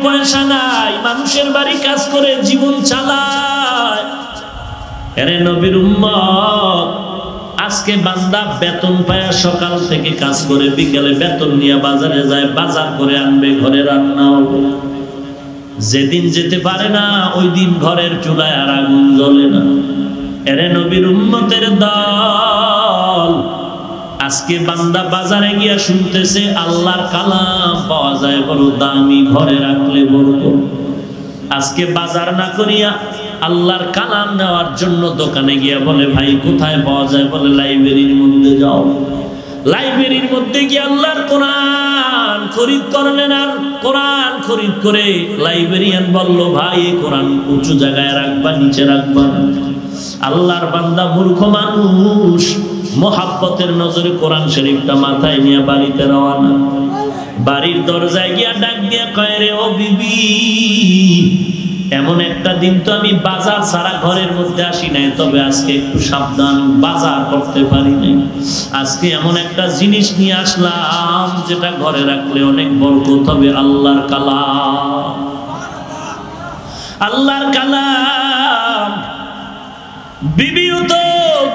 পয়সা নাই, মানুষের বাড়ি কাজ করে জীবন চালায়। আরে নবীর উম্মত, আজকে বান্দা বেতন পায়, সকাল থেকে কাজ করে বিকেলে বেতন নিয়ে বাজারে যায়, বাজার করে আনবে, ঘরে রান্না হবে। যেদিন যেতে পারে না ওই দিন ঘরের চুলায় আর আগুন জ্বলে না। আরে নবীর উম্মতের দল, আজকে বান্দা বাজারে গিয়া শুনতেছে আল্লাহর কালাম পাওয়া যায় বড় দামি, ঘরে রাখলে বড়। আজকে বাজার না করিয়া আল্লাহর কালাম নেওয়ার জন্য দোকানে গিয়া বলে ভাই কোথায় পাওয়া যায়, বলে লাইব্রেরির মধ্যে যাও। লাইব্রেরির মধ্যে গিয়ে আল্লাহর কোরআন খরিদ করলেন, আর কোরআন খরিদ করে লাইব্রেরিয়ান বলল ভাই এই কোরআন উঁচু জায়গায় রাখবা, নিচে রাখবা। আল্লাহর বান্দা মূর্খ মানুষ মোহাব্বতের নজরে কোরআন শরীফটা মাথায় নিয়ে বাড়িতে রওনা। বাড়ির দরজায় গিয়া ডাক দিয়া কয় রে ও বিবি, এমন একটা দিন তো আমি বাজার ছাড়া ঘরের মধ্যে আসি নাই, তবে আজকে একটু সাবধান, বাজার করতে পারি নাই। আজকে এমন একটা জিনিস নিয়ে আসলাম যেটা ঘরে রাখলে অনেক বরকত হবে, আল্লাহর কালাম। আল্লাহর কালাম। বিবিও তো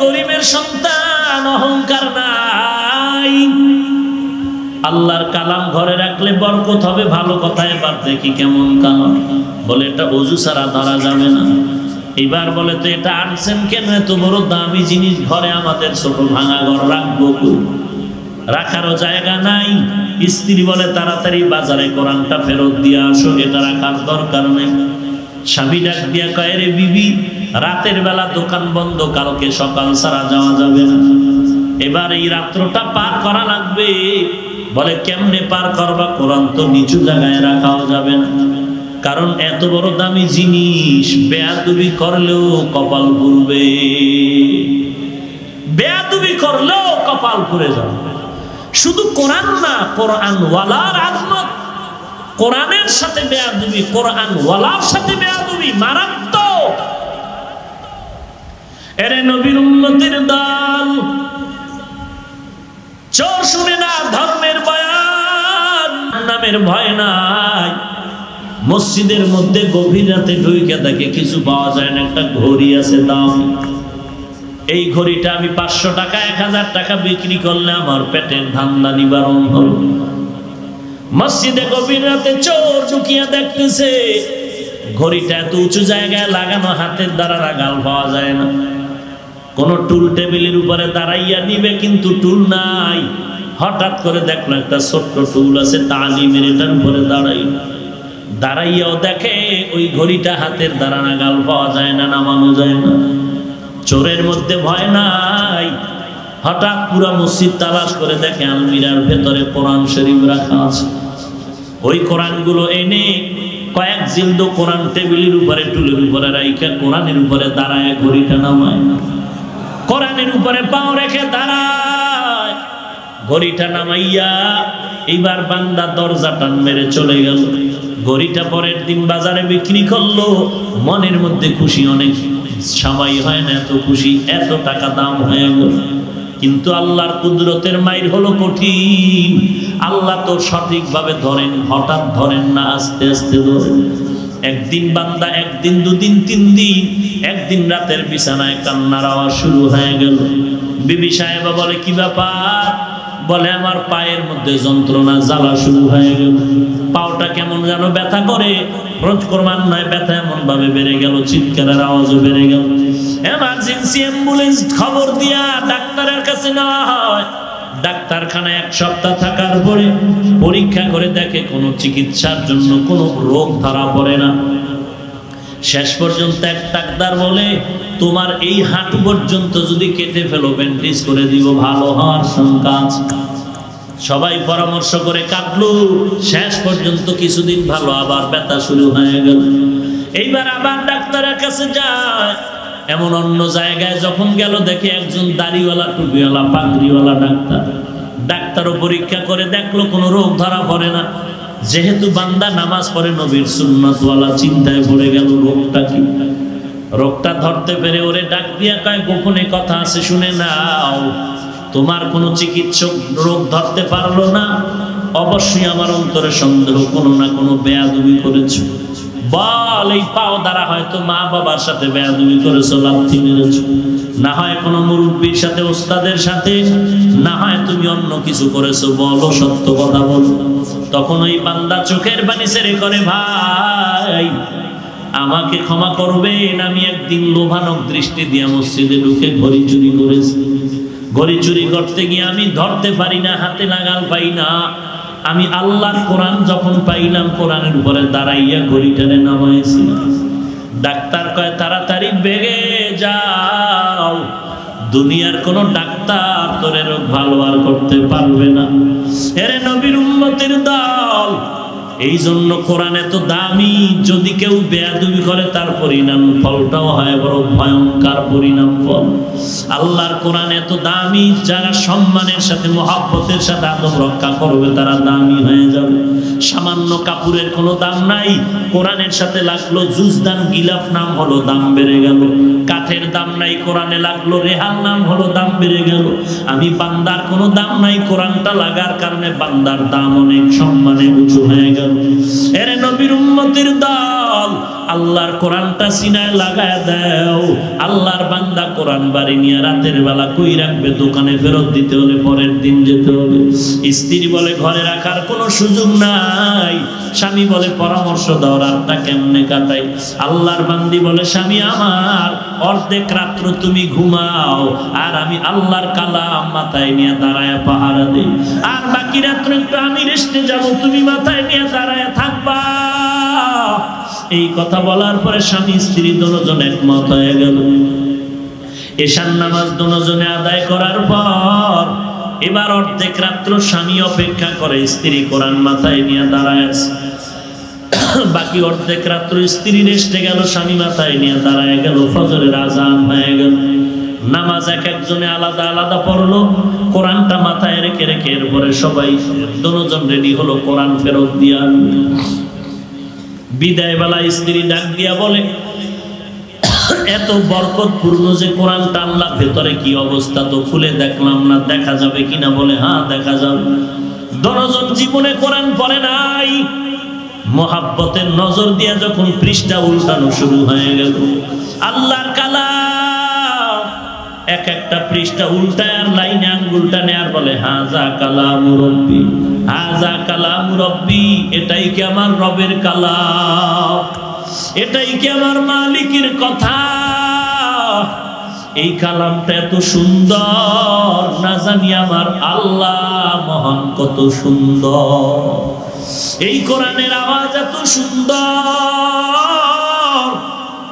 গরিবের সন্তান, অহংকার নাই। আল্লাহর কালাম ঘরে রাখলে বরকত হবে, ভালো কথা। এবার দেখি কেমন কালাম, বলে এটা ওযু ছাড়া ধরা যাবে না। এবার বলে তো এটা আনছেন কেন, এত বড় দামি জিনিস ঘরে, আমাদের ছোট ভাঙা ঘর রাখবো, রাখারও জায়গা নাই। স্ত্রী বলে তাড়াতাড়ি বাজারে কোরআনটা ফেরত দিয়ে আসো, এটা রাখার দরকার নেই। স্বামী ডাক দিয়া কয় রে বিবি, রাতের বেলা দোকান বন্ধ, কালকে সকাল ছাড়া যাওয়া যাবে না, এবার এই রাত্রটা পার করা লাগবে। বলে কেমনে পার করবা, কোরআন তো নিচু জায়গায় রাখাও যাবে না, কারণ এত বড় দামি জিনিস বেয়াদবি করলেও কপাল পুড়বে, বেয়াদবি করলেও কপাল পুড়ে যাবে। শুধু কোরআন না, কোরআন ওয়ালার আজমত, কোরআনের সাথে বেয়াদবি, কোরআন ওয়ালার সাথে বেয়াদবি মারাত্মক। এরে নবীর উম্মতের দল, চোর শুনে না ধর্মের বয়ান, নামের ভয় নাই। মসজিদের মধ্যে গভীর রাতে ঢুকে দেখে কিছু পাওয়া যায় না, একটা ঘড়ি আছে দাম। এই ঘড়িটা আমি 500 টাকা 1000 টাকা বিক্রি করলে আমার পেটের ধান্দা নিবারণ হল। মসজিদে গভীর রাতে চোর ঢুকিয়া দেখতেছে ঘড়িটা এত উঁচু জায়গায় লাগানো, হাতের দ্বারা রাগাল পাওয়া যায় না। কোন টুল টেবিলের উপরে দাঁড়াইয়া নিবে, কিন্তু টুল নাই। হঠাৎ করে দেখলো একটা ছোট্ট টুল আছে তালিমের, এটার উপরে দাঁড়াইয়াও দেখে ওই ঘড়িটা হাতের দ্বারা নাগাল পাওয়া যায় না, নামানো যায় না। চোরের মধ্যে ভয় নাই। হঠাৎ পুরা মসজিদ তালাশ করে দেখে আলমিরার ভেতরে কোরআন শরীফ রাখা আছে। ওই কোরআনগুলো এনে কয়েক জিলদ কোরআন টেবিলের উপরে টুলের উপরে রাইখা কোরআনের উপরে দাঁড়ায় ঘড়িটা নামায়, কোরআনের উপরে পাও রেখে দাঁড়ায়। ঘড়িটা নামাইয়া এইবার বান্দা দরজা টান মেরে চলে গেল। ঘড়িটা পরের দিন বাজারে বিক্রি করলো, মনের মধ্যে খুশি, অনেক সময় হয় না এত খুশি, এত টাকা দাম হয়ে গেল। কিন্তু আল্লাহর কুদরতের মাইর হলো কঠিন। আল্লাহ তো সঠিকভাবে ধরেন, হঠাৎ ধরেন না, আস্তে আস্তে ধরেন। একদিন বান্দা, একদিন, দুদিন, 3 দিন, একদিন রাতের বিছানায় কান্নার আওয়াজ শুরু হয়ে গেল। বিবি সাহেবা বলে কি ব্যাপার? বলে আমার পায়ের মধ্যে যন্ত্রণা, জ্বালা শুরু হয়ে গেল, পাওটা কেমন যেন ব্যথা করে। রোজ কোরবান নয়, ব্যথা এমন ভাবে বেড়ে গেল, চিৎকারের আওয়াজও বেড়ে গেল। এমার্জেন্সি অ্যাম্বুলেন্স খবর দিয়া ডাক্তারের কাছে নেওয়া হয়। ডাক্তারখানায় 1 সপ্তাহ থাকার পরে পরীক্ষা করে দেখে কোনো চিকিৎসার জন্য কোনো রোগ ধরা পড়ে না। শেষ পর্যন্ত এক ডাক্তার বলে তোমার এই হাঁটু পর্যন্ত যদি কেটে ফেলো, ব্যান্ডেজ করে দিব, ভালো হওয়ার শঙ্কা আছে। সবাই পরামর্শ করে কাটলো, শেষ পর্যন্ত কিছুদিন ভালো, আবার ব্যথা শুরু হয়ে গেল। এইবার আবার ডাক্তারের কাছে যায়। এমন অন্য জায়গায় যখন গেল দেখে একজন দাড়িওয়ালা, টুপিওয়ালা, পাগড়িওয়ালা ডাক্তার। ডাক্তারও পরীক্ষা করে দেখলো কোনো রোগ ধরা পড়ে না। যেহেতু বান্দা নামাজ পড়ে নবীর সুন্নতওয়ালা, চিন্তায় পড়ে গেল রোগটা কি। রোগটা ধরতে পেরে ওরে ডাক দিয়া কয় গোপনে কথা আছে শুনে নাও। তোমার কোনো চিকিৎসক রোগ ধরতে পারলো না, অবশ্যই আমার অন্তরে সন্দেহ কোনো না কোনো বেয়াদবি করেছো। বল, এই পাও দ্বারা হয়তো মা বাবার সাথে বেয়াদবি করেছো, লাথি মেরেছো, না হয় কোনো মুরব্বীর সাথে, ওস্তাদের সাথে, না হয় তুমি অন্য কিছু করেছো। বলো, সত্য কথা বলো। তখন ওই বান্দা চোখের পানি ছেড়ে করে, ভাই আমাকে ক্ষমা করবেন, আমি একদিন লোভানক দৃষ্টি দিয়ে মসজিদে ঢুকে ঘড়ি চুরি করেছি। ঘড়ি চুরি করতে গিয়ে আমি ধরতে পারি না, হাতে নাগাল পাই না। আমি আল্লাহর কোরআন যখন পাইলাম, কোরআনের উপরে দাঁড়াইয়া ঘড়িটারে নামাইছি। ডাক্তার কয়, তাড়াতাড়ি বেগে যাও, দুনিয়ার কোন ডাক্তার তোরে রোগ ভালো আর করতে পারবে না। এরে নবীর উম্মতের দল, এই জন্য কোরআন এত দামি। যদি কেউ বেয়াদবি করে তার পরিণাম ফলটাও হয় বড় ভয়ঙ্কর পরিণাম ফল। আল্লাহর কোরআন এত দামি, যারা সম্মানের সাথে মহব্বতের সাথে আদব রক্ষা করবে তারা দামি হয়ে যাবে। সামান্য কাপড়ের কোনো দাম নাই, কোরআনের সাথে লাগলো জুজদান গিলাফ, নাম হলো দাম বেড়ে গেল। কাঠের দাম নাই, কোরআনে লাগলো রেহান, নাম হলো দাম বেড়ে গেল। আমি বান্দার কোনো দাম নাই, কোরআনটা লাগার কারণে বান্দার দাম অনেক সম্মানে উঁচু হয়ে গেল। এরে নবীর উম্মতের দল, আল্লাহর কোরআনটা সিনায় লাগায় দাও। আল্লাহর বান্দা কোরআন বাড়ি নিয়ে রাতের বেলা কই রাখবে? দোকানে ফেরত দিতে হলে পরের দিন যেতে হবে। স্ত্রী বলে ঘরে রাখার কোনো সুযোগ নাই, স্বামী বলে পরামর্শ দাও রাতটা কেমনে কাটাই। আল্লাহর বান্দি বলে, স্বামী আমার অর্ধেক রাত্র তুমি ঘুমাও, আর আমি আল্লাহর কালাম মাথায় নিয়ে দাঁড়ায় পাহারা দিই, আর বাকি রাত্র একটু আমি রেস্টে যাব, তুমি মাথায় নিয়ে দাঁড়ায় থাকবা। এই কথা বলার পরে স্বামী স্ত্রী দুজন একমত হয়ে গেল। এশার নামাজ দুজনে আদায় করার পর এবার অর্ধেক রাত্র স্বামী অপেক্ষা করে, স্ত্রী কোরআন মাথায় নিয়ে দাঁড়ায় আছে। বাকি অর্ধেক রাত্র স্ত্রী রেস্টে গেল, স্বামী মাথায় নিয়ে দাঁড়ায় গেল। ফজরের আজান হয়ে গেল, নামাজ এক একজনে আলাদা আলাদা পড়লো, কোরআনটা মাথায় রেখে রেখে। এরপরে সবাই দুজন রেডি হলো কোরআন ফেরত দিয়া। বিদায় বেলা স্ত্রী ডাক দিয়া বলে, এত বরকতপূর্ণ যে কোরআনটা আল্লাহ, ভেতরে কি অবস্থা তো খুলে দেখলাম না, দেখা যাবে কিনা? বলে হ্যাঁ দেখা যাবে। দুজন জীবনে কোরআন পড়ে নাই, মোহাব্বতের নজর দিয়া যখন পৃষ্ঠা উল্টানো শুরু হয়ে গেল, আল্লাহর কালাম এক একটা পৃষ্ঠা উল্টায় আর লাইনে আঙ্গুলটা নেয়ার বলে, হাজা কালামু রব্বি, হাজা কালামু রব্বি, এটাই কি আমার রবের কালাম? এটাই কি আমার মালিকের কথা? এই কালামটা এত সুন্দর, না জানি আমার আল্লাহ মহান কত সুন্দর। এই কোরআনের আওয়াজ এত সুন্দর,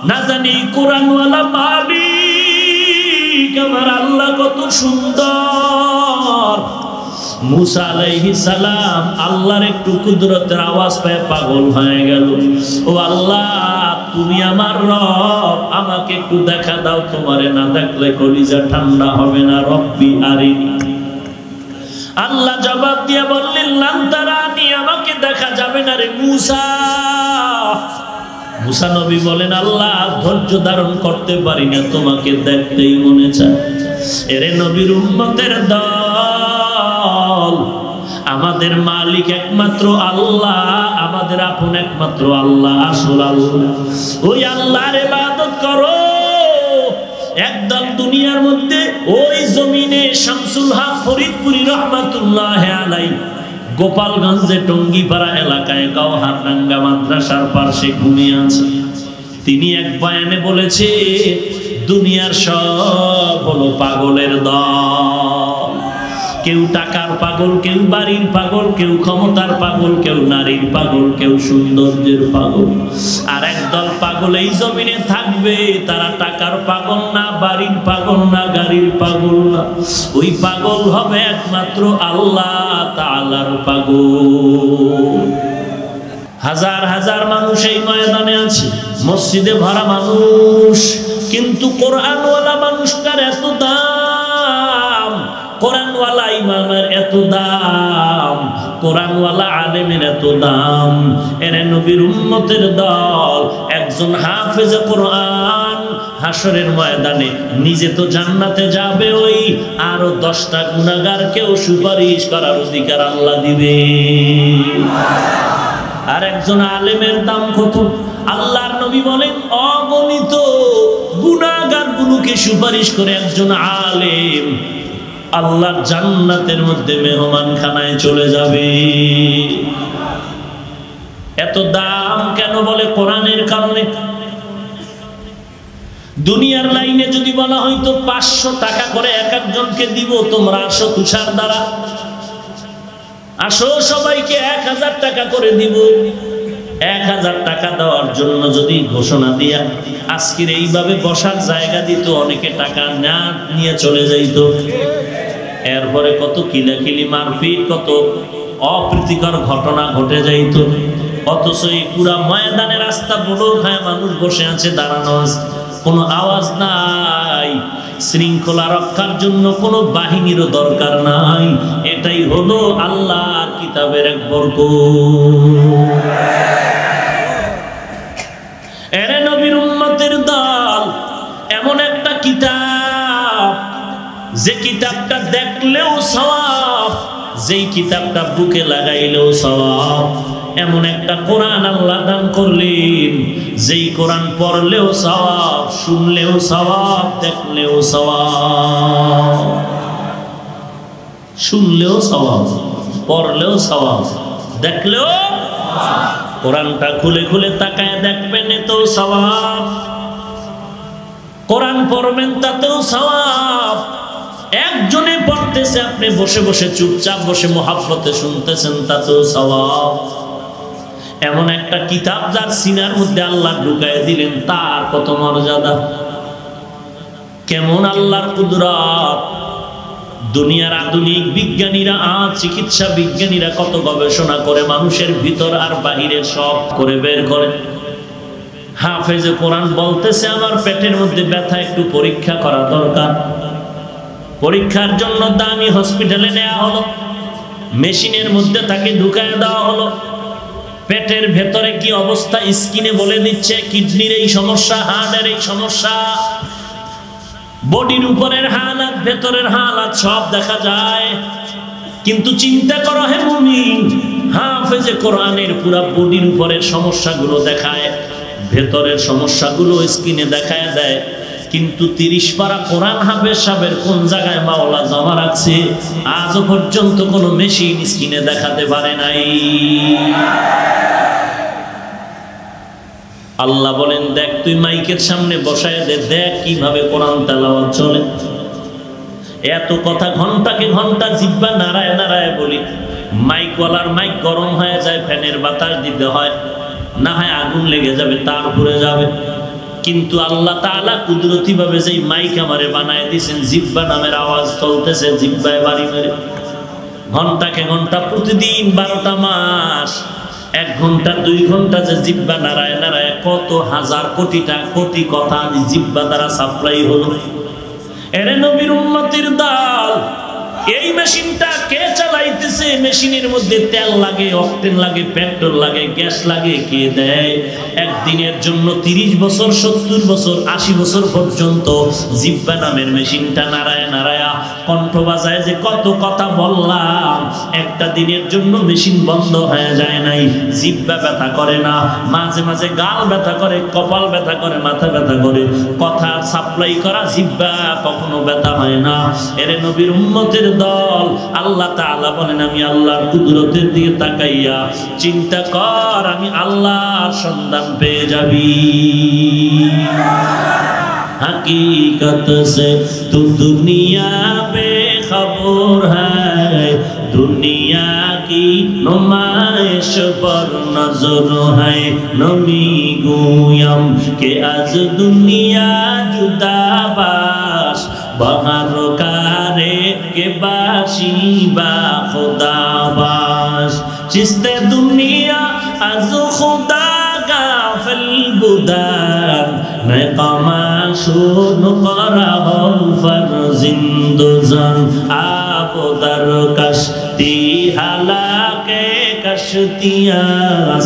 না জানি কোরআনওয়ালা মালিক আমার আল্লাহ কত সুন্দর। মুসা আলাইহিস সালাম আল্লাহর একটু কুদরতের আওয়াজ পেয়ে পাগল হয়ে গেল। ও আল্লাহ, তুমি আমার রব, আমাকে একটু দেখা দাও, তোমারে না দেখলে কলিজা ঠান্ডা হবে না। রব্বি আরিনি। আল্লাহ জবাব দিয়ে বললেন, লান তারানি, আমাকে দেখা যাবে না রে মুসা। মুসা নবী বলেন, আল্লাহ ধৈর্য ধারণ করতে পারি না, তোমাকে দেখতেই মনে চায়। এরে নবীর উম্মতের দল, আমাদের মালিক একমাত্র আল্লাহ, আমাদের আপন একমাত্র আল্লাহ, আসল আল্লাহ। ওই আল্লাহর ইবাদত করো। একদম দুনিয়ার মধ্যে ওই জমিনে শামসুল হক ফরিদপুরি রহমাতুল্লাহ আলাইহি গোপালগঞ্জে টঙ্গিপাড়া এলাকায় গাওহারডাঙ্গা মাদ্রাসার পাশে ঘুমিয়ে আছে। তিনি এক বয়ানে বলেছে, দুনিয়ার সব হলো পাগলের দল। কেউ টাকার পাগল, কেউ বাড়ির পাগল, কেউ ক্ষমতার পাগল, কেউ নারীর পাগল, কেউ সৌন্দর্যের পাগল। আর একদল পাগল এই জমিনে থাকবে, তারা টাকার পাগল না, বাড়ির পাগল না, গাড়ির পাগল না। ওই পাগল হবে একমাত্র আল্লাহ তাআলার পাগল। হাজার হাজার মানুষ এই ময়দানে আছে, মসজিদে ভরা মানুষ, কিন্তু কোরআনওয়ালা মানুষটার এত দাম, কোরআনওয়ালা ইমামের এত দাম, কোরআনওয়ালা আলেমের এত দাম। এর নবীর উম্মতের দল, একজন হাফেজে কোরআন হাসরের ময়দানে নিজে তো জান্নাতে যাবে, ওই আরো 10টা গুনাহগারকেও সুপারিশ করার অধিকার আল্লাহ দিবে। আর একজন আলেমের দাম কত? আল্লাহর নবী বলেন অগণিত গুনাহগারগুলোকে সুপারিশ করে একজন আলেম আল্লাহর জান্নাতের মধ্যে মেহমানখানায় চলে যাবে। এত দাম কেন? বলে কোরআনের কারণে। দুনিয়ার লাইনে যদি বলা হয়তো 500 টাকা করে এক একজনকে দিব, তোমরা আসো তুষার দ্বারা, আসো সবাইকে 1000 টাকা করে দিব। 1000 টাকা দেওয়ার জন্য যদি ঘোষণা দিয়া আজকের এইভাবে বসার জায়গা দিত, অনেকে টাকা না নিয়ে চলে যাইত। এরপরে কত কিলাকিলি মারপিট, কত অপ্রীতিকর ঘটনা ঘটে যাইত। অথচ এই পুরা ময়দানে রাস্তা বড় খায় মানুষ বসে আছে, দাঁড়ানো, কোনো আওয়াজ নাই। শৃঙ্খলা রক্ষার জন্য কোনো বাহিনীরও দরকার নাই। এটাই হলো আল্লাহর কিতাবের এক বরকত। এরে নবীর উম্মতের দল, এমন একটা কিতাব যে কিতাবটা দেখলেও সওয়াব, যেই কিতাবটা বুকে লাগাইলেও সওয়াব। এমন একটা কোরআন আল্লাহ দান করলেন, যেই কোরআন পড়লেও সওয়াব, শুনলেও সওয়াব, দেখলেও সওয়াব। শুনলেও সওয়াব, পড়লেও সওয়াব, দেখলেও। কোরআনটা খুলে খুলে তাকায় দেখবেন, এতেও সওয়াব। কোরআন পড়বেন, তাতেও সওয়াব। একজনে পড়তেছে, আপনি বসে বসে চুপচাপ বসে মুহাব্বতে শুনতেছেন, তাতেও সওয়াব। এমন একটা কিতাব যার সিনার মধ্যে আল্লাহ ঢুকায় দিলেন, তার কত মর্যাদা, কেমন আল্লাহর কুদরত। দুনিয়ার আধুনিক বিজ্ঞানীরা, চিকিৎসা বিজ্ঞানীরা কত গবেষণা করে মানুষের ভিতর আর বাহিরের সব করে বের করে। হাফেজে কোরআন বলতেছে আমার পেটের মধ্যে ব্যথা, একটু পরীক্ষা করা দরকার। পরীক্ষার জন্য দামি হসপিটালে নেওয়া হলো, মেশিনের মধ্যে তাকে ঢুকায় দেওয়া হলো। পেটের ভেতরে কি অবস্থা স্কিনে বলে দিচ্ছে, কিডনির এই সমস্যা, হার্টের এই সমস্যা, বডির উপরের হালাত, ভেতরের হালাত সব দেখা যায়। কিন্তু চিন্তা করো হে মুমিন, হাফেজে কোরআনের পুরা বডির উপরের সমস্যাগুলো দেখায়, ভেতরের সমস্যাগুলো স্কিনে দেখায় দেয়। কিন্তু 30 পারা কোরআন হাফেজ সাহেবের কোন জায়গায় মাওলা জমা রাখছে, আজও পর্যন্ত কোনো মেশিন স্কিনে দেখাতে পারে নাই। আল্লাহ বলেন, দেখ তুই মাইকের সামনে বসায় দে, দেখ কিভাবে কোরআন তেলাওয়াত চলে। এত কথা ঘন্টাকে ঘন্টা জিহ্বা নাড়ায় নাড়ায় বলি, মাইকওয়ালার মাইক গরম হয়ে যায়, ফ্যানের বাতাস দিতে হয়, না হয় আগুন লেগে যাবে, তার উপরে যাবে। কিন্তু আল্লাহ তাআলা কুদরতি ভাবে যেই মাইক আমারে বানায় দিয়েছেন, জিহ্বা নামের আওয়াজ চলতেছে, জিহ্বায় বাড়ি মেরে ঘন্টাকে ঘন্টা প্রতিদিন 12টা মাস 1 ঘন্টা 2 ঘন্টা যে জিহ্বা নাড়ায় নাড়ায় কত হাজার কোটি কথা জিহ্বা দ্বারা সাপ্লাই হলো। এরে নবীর উম্মতের দল, এই মেশিনটা কে চালাইতেছে? মেশিনের মধ্যে তেল লাগে, অকটেন লাগে, পেট্রোল লাগে, গ্যাস লাগে, কে দেয়? একদিনের জন্য 30 বছর, 70 বছর, 80 বছর পর্যন্ত জিহ্বা নামের মেশিনটা নাড়ায় নাড়ায়া কণ্ঠ বাজায় যে কত কথা বললাম, একটা দিনের জন্য মেশিন বন্ধ হয়ে যায় নাই। জিহ্বা ব্যথা করে না, মাঝে মাঝে গাল ব্যথা করে, কপাল ব্যথা করে, মাথা ব্যথা করে, কথা সাপ্লাই করা জিহ্বা কখনো ব্যথা হয় না। এরে নবীর উম্মতের দল, আল্লাহ তাআলা বলেন, আমি আল্লাহর কুদরতের দিকে তাকাইয়া চিন্তা কর, আমি আল্লাহর সন্ধান পেয়ে যাবি। हकीकत से तू दुनिया बेखबर है, दुनिया की नुमाइश पर नजर है। नमी गुयम के आज दुनिया जुदा बाश, बहार कारे के बाशी बा खुदा बाश। चिस्ते दुनिया आज खुदा गाफिल বুদান নকামাশুন করাহল ফারজিন্দুজান আবদার কশতি হালাকে কশতিয়াস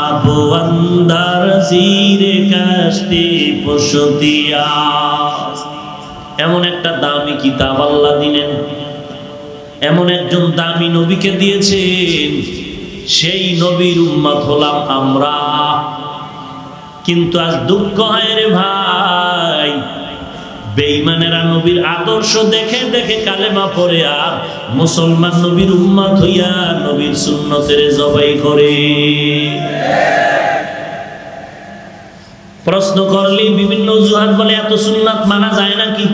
আবু আন্দার জিরে কশতি পুশতিয়াস। এমন একটা দামি কিতাব আল্লাহ দিলেন, এমন একজন দামি নবীকে দিয়েছেন, সেই নবীর উম্মত হলাম আমরা। কিন্তু আজ দুঃখ হয় রে ভাই, বেঈমানেরা নবীর আদর্শ দেখে দেখে কালেমা পড়ে আর মুসলমান নবীর উম্মত হইয়া নবীর সুন্নতের জবাই করে। প্রশ্ন করলে বিভিন্ন অজুহাত বলে এত সুন্নাত মানা যায় নাকি?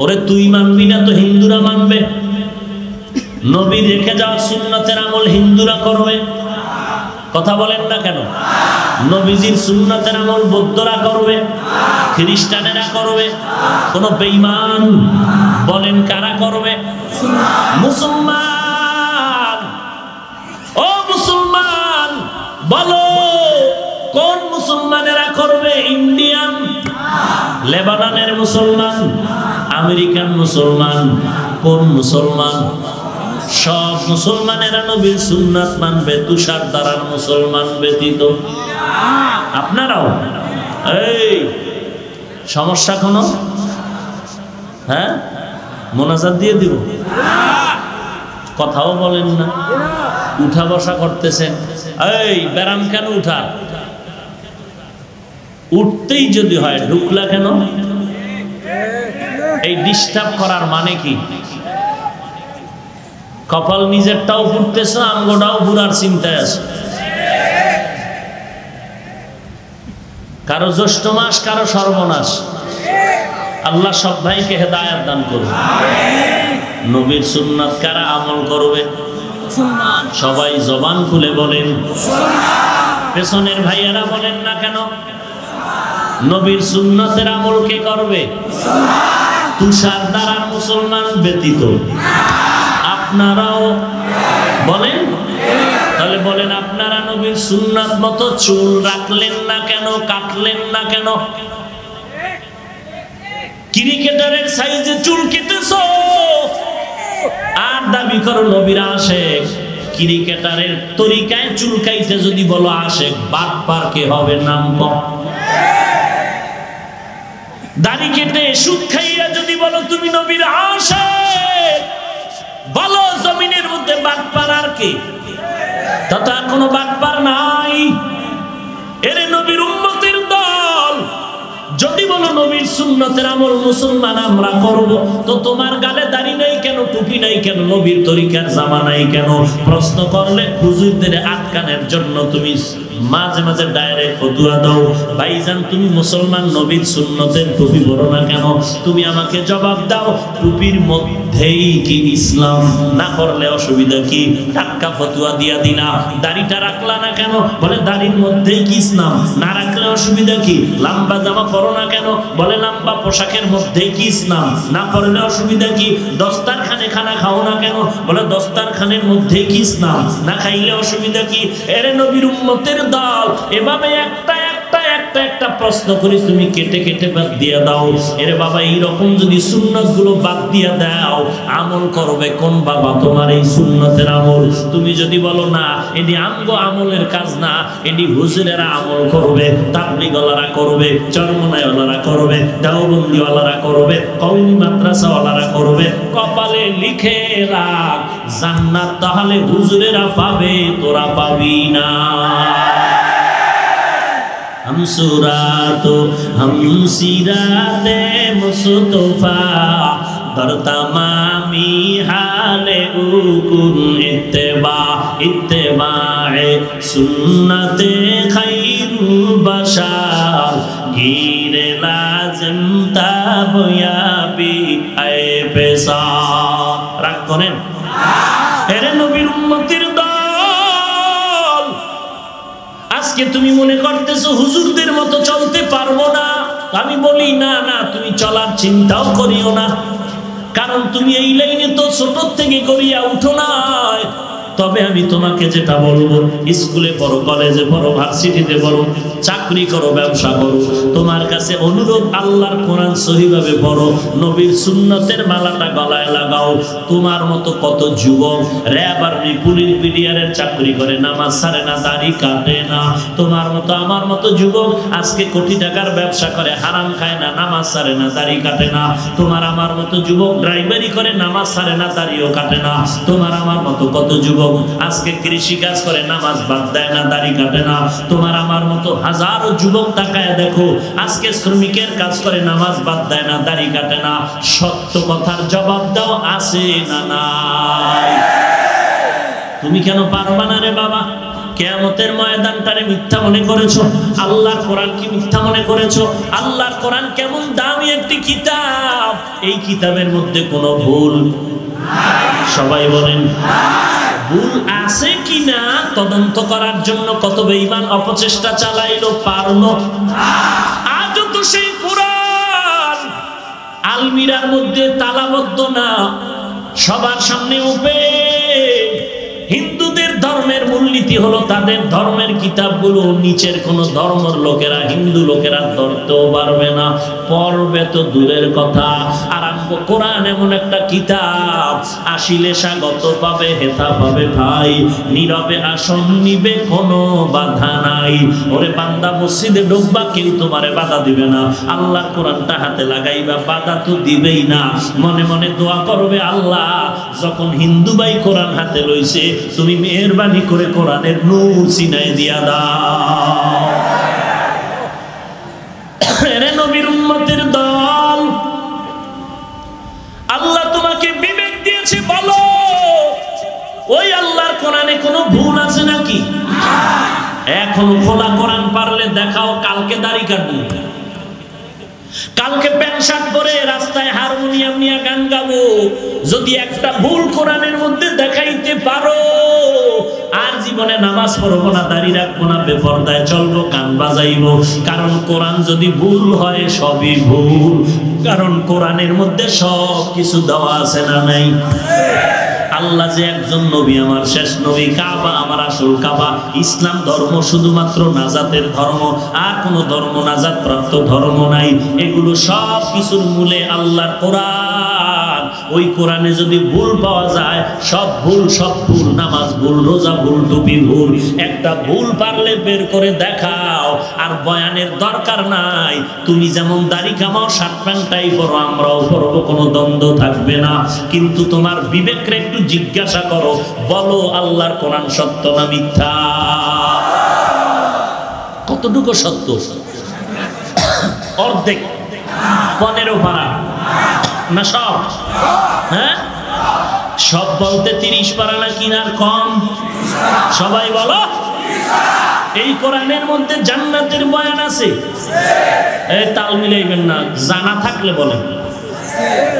ওরে তুই মানবি না তো হিন্দুরা মানবে? নবী রেখে যাওয়া সুন্নতের আমল হিন্দুরা করবে? কথা বলেন না কেন? নবীজির সুন্নতের আমল বৌদ্ধরা করবে, খ্রিস্টানেরা করবে, কোন বেঈমান? বলেন কারা করবে? মুসলমান। ও মুসলমান বলো, কোন মুসলমানেরা করবে? ইন্ডিয়ান, লেবাননের মুসলমান, আমেরিকান মুসলমান, কোন মুসলমান? সব মুসলমানেরা নবীর সুন্নাত মানবে, তুষার দ্বারার মুসলমান ব্যতীত। আপনারাও এই সমস্যা কোন? হ্যাঁ, মোনাজাত দিয়ে দিব, কথাও বলেন না, উঠা বসা করতেছেন। এই ব্যারাম কেন উঠা? উঠতেই যদি হয় ঢুকলা কেন? এই ডিস্টার্ব করার মানে কি? কপাল নিজেরটাও ফুটতেছ, আঙ্গটাও পুরার চিন্তায় আছে। কারো জ্যৈষ্ঠ মাস, কারো সর্বনাশ। আল্লাহ সব ভাইকে হেদায়েত দান করবে। নবীর সুন্নাত কারা আমল করবে? সবাই জবান খুলে বলেন। পেছনের ভাইয়েরা বলেন না কেন? নবীর সুন্নাতের আমল কে করবে? তুষার দ্বারার মুসলমান ব্যতীত। আপনারাও বলেন। তাহলে বলেন, আপনারা নবীর সুন্নাত মতো চুল রাখলেন না কেন, কাটলেন না কেন? ক্রিকেটারের সাইজে চুল কেটেছো আর দাবি করো নবীর আশেক। ক্রিকেটারের তরিকায় চুল কাইতে যদি বলো আশেক, বাটপার কে হবে? নাম কম। দাড়ি কেটে সুদ খাইয়া যদি বলো তুমি নবীর আশেক, বলো জমিনের মধ্যে বাটপার আর কে? তা আর কোনো বাটপার নাই। এরে নবীর উম্মতের দল, যদি বলো নবীর সুন্নতের আমল মুসলমান আমরা করব, তো তোমার গালে দাড়ি নাই কেন, টুপি নাই কেন, নবীর তরিকার জামা নাই কেন? প্রশ্ন করলে হুজুরদের আটকানের জন্য তুমি মাঝে মাঝে ডাইরেক্ট ফতুয়া দাও, ভাইজান তুমি মুসলমান, নবীর সুন্নতের টুপি পরো না কেন? তুমি আমাকে জবাব দাও, টুপির মধ্যেই কি ইসলাম? না করলে অসুবিধা কি? টাটকা ফতুয়া দিয়া দিলা। দাড়িটা রাখলা না কেন? বলে দাড়ির মধ্যেই কি ইসলাম? না রাখলে অসুবিধা কি? লম্বা জামা পরো না কেন? বলে লম্বা পোশাকের মধ্যেই কি ইসলাম? না পরলে অসুবিধা কি? দস্তারখানে খানা খাও না কেন? বলে দস্তারখানের মধ্যেই কি ইসলাম? না খাইলে অসুবিধা কি? এরে নবীর উম্মতের দল, এভাবে একটা একটা একটা একটা প্রশ্ন করি তুমি কেটে কেটে বাদ দিয়া দাও। এরে বাবা, এইরকম যদি সুন্নত গুলো বাদ দিয়া দাও, আমল করবে কোন বাবা তোমার এই সুন্নতের আমল? তুমি যদি বলো না এটি আমগো আমলের কাজ না, এটি হুজুরেরা আমল করবে, তাবলীগওয়ালারা করবে, চরমনাইওয়ালারা করবে, দেওবন্দিওয়ালারা করবে, কওমি মাদ্রাসাওয়ালারা করবে, কপালে লিখে রাখ জান্নাত তাহলে হুজুরেরা পাবে, তোরা পাবি না। हम सुरातो हम सिराते मुस्तफा दर तमामी हाले उकुन इत्तेबा इत्तेबाए सुन्नते खैरुल बशार गिरे लाजिम ताबयाबी आए पेशा রাগ করেন। এরে নবীর উম্মতের দল, আজকে তুমি মনে করতেছো হুজুরদের মতো চলতে পারবো না। আমি বলি না না, তুমি চলার চিন্তাও করিও না, কারণ তুমি এই লাইনে তো ছোট থেকে করিয়া উঠো না। তো তবে আমি তোমাকে যেটা বলবো, স্কুলে পড়ো, কলেজে পড়ো, ভার্সিটিতে পড়ো, চাকরি করো, ব্যবসা করো, তোমার কাছে অনুরোধ আল্লাহর কোরআন সহিভাবে পড়ো, নবীর সুন্নতের মালাটা গলায় লাগাও। তোমার মতো কত যুবক র‍্যাব আর পুলিশ বিডিআরের চাকরি করে, নামাজ ছাড়ে না, দাড়ি কাটে না। তোমার মতো আমার মতো যুবক আজকে কোটি টাকার ব্যবসা করে, হারাম খায় না, নামাজ ছাড়ে না, দাড়ি কাটে না। তোমার আমার মতো যুবক ড্রাইভারি করে, নামাজ ছাড়ে না, দাড়িও কাটে না। তোমার আমার মতো কত যুবক আজকে কৃষি কাজ করে, নামাজ বাদ দেয় না, দাড়ি কাটে না। তোমার আমার মতো হাজারো যুবক তাকায় দেখো, আজকে শ্রমিকের কাজ করে, নামাজ বাদ দেয় না, দাড়ি কাটে না। সত্য কথার জবাব দাও, আছে না নাই? তুমি কেন পারবা না রে বাবা? কিয়ামতের ময়দানটারে মিথ্যা মনে করেছো? আল্লাহর কোরআন কি মিথ্যা মনে করেছো? আল্লাহর কোরআন কেমন দামি একটি কিতাব, এই কিতাবের মধ্যে কোনো ভুল নাই। সবাই বলেন ভুল আছে কিনা তদন্ত করার জন্য কত বেঈমান অপচেষ্টা চালাইলো, পারলো? আজও তো সেই কোরআন আলমিরার মধ্যে তালাবদ্ধ না, সবার সামনে ওপেন। হিন্দুদের ধর্মের মূলনীতি হলো তাদের ধর্মের কিতাবগুলো নিচের কোন ধর্মের লোকেরা, হিন্দু লোকেরা ধরতেও পারবে না, পড়বে তো দূরের কথা। আরম্ভ কোরআন এমন একটা কিতাব, আসিলে স্বাগত পাবে, হেতা পাবে ভাই, নীরবে আসন নিবে, কোনো বাধা নাই। ওরে বান্দা, মসজিদে ঢুকবা, কেউ তোমারে বাধা দিবে না। আল্লাহর কোরআনটা হাতে লাগাইবা, বাধা তো দিবেই না। মনে মনে দোয়া করবে, আল্লাহ যখন হিন্দু ভাই কোরআন হাতে লইছে, তুমি মেহেরবানি করে কোরআনের নূর সিনায় দিয়া দাও। এরে নবীর উম্মতের দল, আল্লাহ তোমাকে বিবেক দিয়েছে, বলো ওই আল্লাহর কোরআনে কোনো ভুল আছে নাকি? এখনো খোলা কোরআন পারলে দেখাও, কালকে দাড়ি কাটবো, কালকে প্যান্ট শার্ট পরে রাস্তায় হারমোনিয়াম নিয়ে গান গাবো। যদি একটা ভুল কোরআনের মধ্যে দেখাইতে পারো, আর জীবনে নামাজ পড়বো না, দাড়ি রাখবো না, বেপরদায় চলবো, গান বাজাইবো। কারণ কোরআন যদি ভুল হয়, সবই ভুল। কারণ কোরআনের মধ্যে সব কিছু দেওয়া আছে না নাই? আল্লাহ যে একজন নবী, আমার শেষ নবী, কাবা আমার আসল কাবা। ইসলাম ধর্ম শুধুমাত্র নাজাতের ধর্ম, আর কোনো ধর্ম নাজাত প্রাপ্ত ধর্ম নাই। এগুলো সব কিছুর মূলে আল্লাহর কোরআন। ওই কোরআনে যদি ভুল পাওয়া যায়, সব ভুল, সব ভুল। নামাজ ভুল, রোজা ভুল, টুপি ভুল। একটা ভুল পারলে বের করে দেখাও, আর বয়ানের দরকার নাই। তুমি যেমন দাড়ি কামাও, শার্ট প্যান্টটাই পরো, আমরাও পরবো, কোনো দ্বন্দ্ব থাকবে না। কিন্তু তোমার বিবেকরে একটু জিজ্ঞাসা করো, বলো আল্লাহর কোরআন সত্য না মিথ্যা? কতটুকু সত্য? অর্ধেক, 15 পারা না সব? হ্যাঁ, সব বলতে 30 পারা না কিনার কম? সবাই বলো। এই কোরআনের মধ্যে জান্নাতের বয়ান আছে? এই তাল মিলাইবেন না, জানা থাকলে বলেন।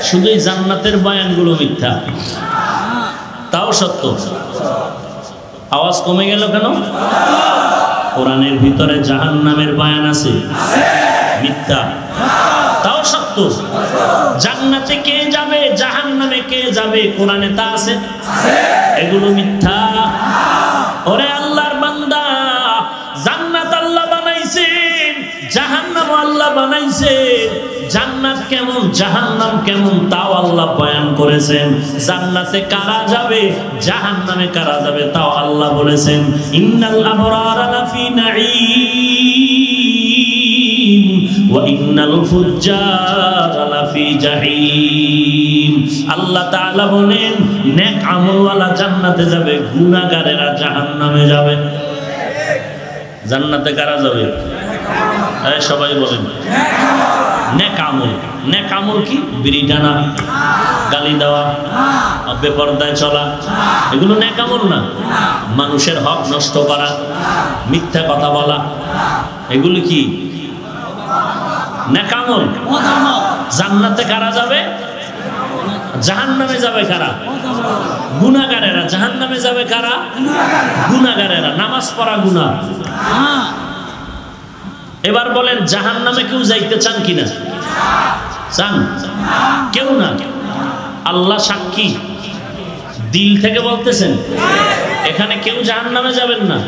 শুধু এই জান্নাতের বয়ানগুলো মিথ্যা, তাও সত্য। আওয়াজ কমে গেল কেন? কোরআনের ভিতরে জাহান্নামের বয়ান আছে, মিথ্যা, তাও সত্য। জান্নাতে কে যাবে, জাহান্নামে কে যাবে, কোরআনে তা আছে, এগুলো মিথ্যা। ওরে আল্লাহর বান্দা, জান্নাত আল্লাহ বানাইছেন, জাহান্নাম আল্লাহ বানাইছেন। জান্নাত কেমন, জাহান্নাম কেমন, তাও আল্লাহ বয়ান করেছেন। জান্নাতে কারা যাবে, জাহান্নামে কারা যাবে, তাও আল্লাহ বলেছেন। ইন্নাল আবরারা লাফি নাঈম ওয়া ইন্নাল ফুজ্জারা লাফি জাহিম। আল্লাহ তাআলা বলেন, নেক আমলওয়ালা জান্নাতে যাবে, গুনাহগারেরা জাহান্নামে যাবে। জান্নাতে কারা যাবে? এই সবাই বলেন নেক আমল। নেক আমল কি? বিড়ি টানা, গালি দেওয়া, বেপরদায় চলা, এগুলো নেক আমল না। মানুষের হক নষ্ট করা, মিথ্যা কথা বলা, এগুলো কি নেক আমল? জান্নাতে কারা যাবে, জাহান্নামে যাবে কারা? গুনাহগারেরা। জাহান্নামে যাবে কারা? গুনাহগারেরা। নামাজ পড়া গুনাহ। এবার বলেন, জাহান্নামে কেউ যাইতে চান কিনা? চান? কেউ না। আল্লাহ সাক্ষী, দিল থেকে বলতেছেন। এখানে কেউ জাহান্নামে যাবেন না,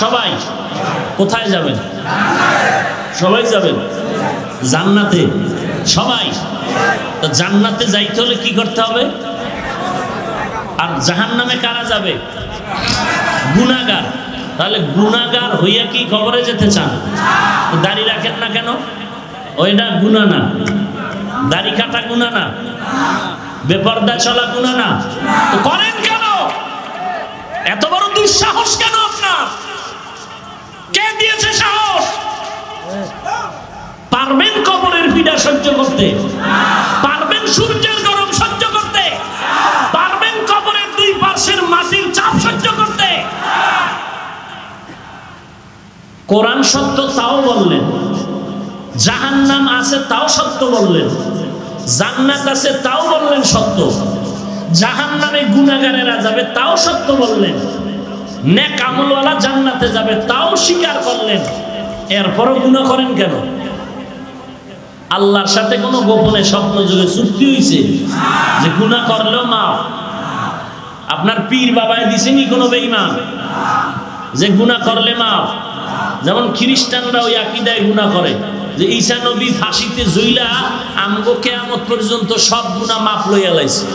সবাই কোথায় যাবেন? সবাই যাবেন জান্নাতে, সবাই। তো জান্নাতে যাইতে হলে কি করতে হবে? আর জাহান্নামে কারা যাবে? গুনাহগার। তাহলে গুনাহগার হইয়া কি কবরে যেতে চান? দাড়ি রাখেন না কেন? ওইটা গুনাহ না? দাড়ি কাটা গুনাহ না? বেপরদা চলা গুনাহ না? তো করেন কেন? এত বড় দুঃসাহস কেন আপনার? কে দিয়েছে সাহস? পারবেন কবরের পীড়া সহ্য করতে? পারবেন সূর্যের গরম সহ্য করতে? পারবেন কবরের দুই পাশের মাটির চাপ সহ্য করতে? কোরআন সত্য তাও বললেন, জাহান্নাম আছে তাও সত্য বললেন, জান্নাত আছে তাও বললেন সত্য, জাহান্নামে গুনাহগারেরা যাবে তাও সত্য বললেন, নেক আমলওয়ালা জান্নাতে যাবে তাও স্বীকার করলেন। এরপরও গুনাহ করেন কেন? আল্লাহর সাথে কোনো গোপনে স্বপ্ন যুগে চুক্তি হয়েছে যে গুনাহ করলেও মাফ? আপনার পীর বাবায় দিছেনি কোনো বেঈমান যে গুনাহ করলে মাফ? যেমন খ্রিস্টানরা ওই আকীদায় গুনাহ করে যে ঈসা নবী ফাঁসিতে ঝুইলা আমগো কিয়ামত পর্যন্ত সব গুনাহ মাফ লইয়া লাইছে।